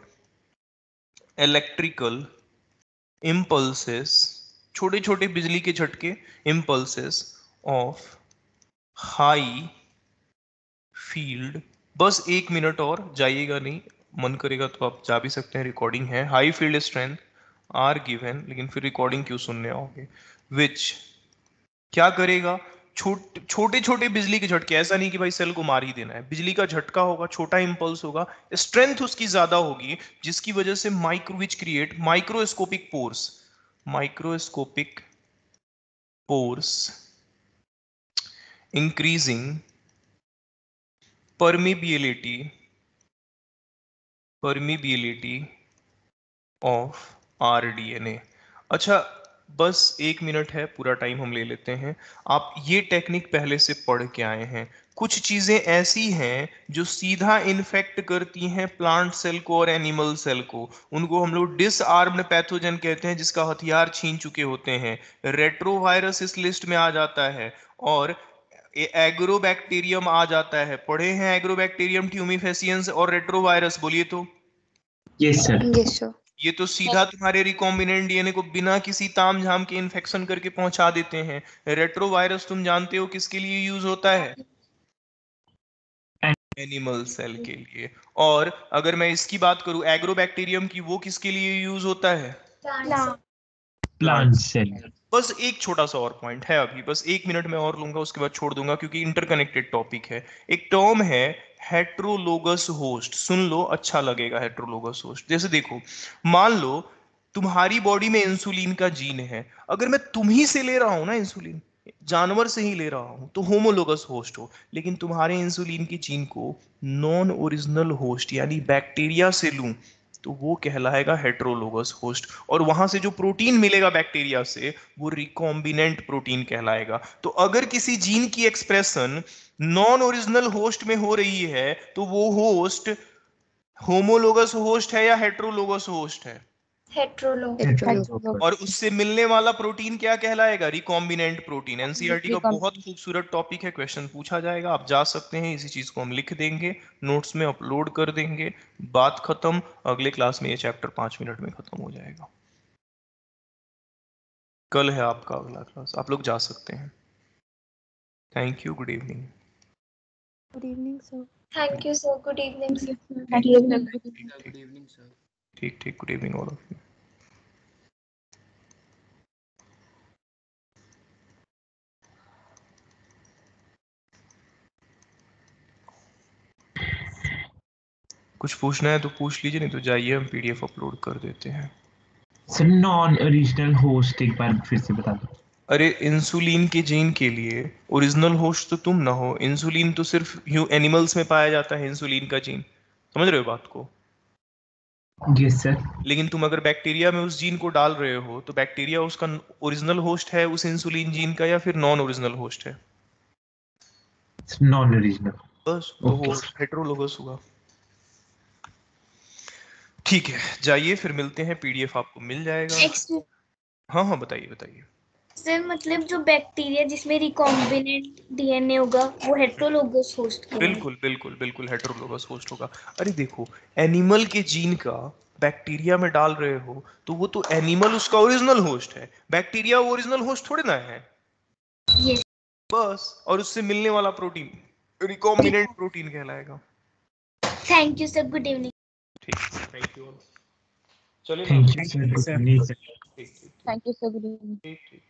इलेक्ट्रिकल इम्पल्सेस, छोटे छोटे बिजली के झटके, इम्पल्सेस ऑफ हाई फील्ड, बस 1 मिनट और जाइएगा नहीं, मन करेगा तो आप जा भी सकते हैं, रिकॉर्डिंग है। High field strength are given, लेकिन फिर रिकॉर्डिंग क्यों सुनने आओगे? विच क्या करेगा? छोटे छोटे बिजली के झटके, ऐसा नहीं कि भाई सेल को मार ही देना है, बिजली का झटका होगा, छोटा इंपल्स होगा, स्ट्रेंथ उसकी ज्यादा होगी, जिसकी वजह से which create microscopic pores, microscopic pores increasing permeability of rDNA. अच्छा, बस 1 मिनट है, पूरा टाइम हम ले लेते हैं। आप ये टेक्निक पहले से पढ़ के आए हैं। कुछ चीजें ऐसी हैं जो सीधा इन्फेक्ट करती हैं प्लांट सेल को और एनिमल सेल को, उनको हम लोग डिसआर्म्ड पैथोजन कहते हैं, जिसका हथियार छीन चुके होते हैं। रेट्रोवायरस इस लिस्ट में आ जाता है, और एग्रोबैक्टीरियम आ जाता है। पढ़े हैं एग्रोबैक्टीरियम, ट्यूमिफेसियंस और रेट्रोवायरस, बोलिए तो।
Yes sir.
Yes, sir.
ये तो सीधा तुम्हारे रिकॉम्बिनेंट डीएनए को बिना किसी ताम झाम के इन्फेक्शन करके पहुंचा देते हैं। रेट्रोवायरस तुम जानते हो किसके लिए यूज होता है? एनिमल सेल के लिए। और अगर मैं इसकी बात करूं एग्रोबैक्टीरियम की, वो किसके लिए यूज होता है?
Plant cell.
बस एक छोटा सा और पॉइंट है, अभी बस 1 मिनट में और लूंगा, उसके बाद छोड़ दूंगा क्योंकि इंटरकनेक्टेड टॉपिक है। एक टर्म है हेट्रोलोगस होस्ट, सुन लो अच्छा लगेगा। हेट्रोलोगस होस्ट जैसे देखो, मान लो तुम्हारी बॉडी में इंसुलिन का जीन है, अगर मैं तुम ही से ले रहा हूं ना इंसुलिन, जानवर से ही ले रहा हूं, तो होमोलोगस होस्ट हो। लेकिन तुम्हारे इंसुलिन की जीन को नॉन ओरिजिनल होस्ट यानी बैक्टीरिया से लूं, तो वो कहलाएगा हेट्रोलोगस होस्ट, और वहां से जो प्रोटीन मिलेगा बैक्टीरिया से वो रिकॉम्बिनेंट प्रोटीन कहलाएगा। तो अगर किसी जीन की एक्सप्रेशन नॉन ओरिजिनल होस्ट में हो रही है तो वो होस्ट होमोलोगस होस्ट है या हेट्रोलोगस होस्ट है?
Heterologous.
और उससे मिलने वाला प्रोटीन क्या कहलाएगा? Recombinant protein. एनसीईआरटी का बहुत खूबसूरत टॉपिक है, क्वेश्चन पूछा जाएगा, आप जा सकते हैं, इसी चीज को हम लिख देंगे, नोट्स में अपलोड कर देंगे, बात खत्म। अगले क्लास में ये चैप्टर 5 मिनट में खत्म हो जाएगा। कल है आपका अगला क्लास, आप लोग जा सकते हैं। Thank you, good evening.
Good evening, sir.
Thank you sir, good evening sir.
Good evening.
ठीक ठीक, good evening all of you. कुछ पूछना है तो पूछ लीजिए, नहीं तो जाइए, हम पीडीएफ अपलोड कर देते हैं।
सर नॉन ओरिजिनल होस्ट एक बार फिर से बता दो।
अरे इंसुलिन के जीन के लिए ओरिजिनल होस्ट तो तुम ना हो, इंसुलिन तो सिर्फ एनिमल्स में पाया जाता है, इंसुलिन का जीन, समझ रहे हो बात को?
Yes sir.
लेकिन तुम अगर बैक्टीरिया में उस जीन को डाल रहे हो तो बैक्टीरिया उसका ओरिजिनल होस्ट है उस इंसुलिन जीन का, या फिर नॉन ओरिजिनल होस्ट है?
Non original.
बस तो वो
Okay.
हेट्रोलोगस हुआ। ठीक है, जाइए, फिर मिलते हैं, पीडीएफ आपको मिल जाएगा। हाँ बताइए बताइए।
सर मतलब जो बैक्टीरिया जिसमें रिकॉम्बिनेंट डीएनए होगा वो हेट्रोलोगस होस्ट होगा।
बिल्कुल बिल्कुल बिल्कुल हेट्रोलोगस होस्ट होगा। अरे देखो, एनिमल के जीन का बैक्टीरिया में डाल रहे हो तो वो तो एनिमल उसका ओरिजिनल होस्ट है, बैक्टीरिया वो ओरिजिनल होस्ट थोड़ी ना है।
यस
बस, और उससे मिलने वाला प्रोटीन रिकॉम्बिनेंट प्रोटीन कहलाएगा।
Thank you sir, good evening.
ठीक, थैंक यू। चलिए
thank you sir, good evening sir.
ठीक ठीक
Thank you, sir. Good evening.
ठीक ठीक।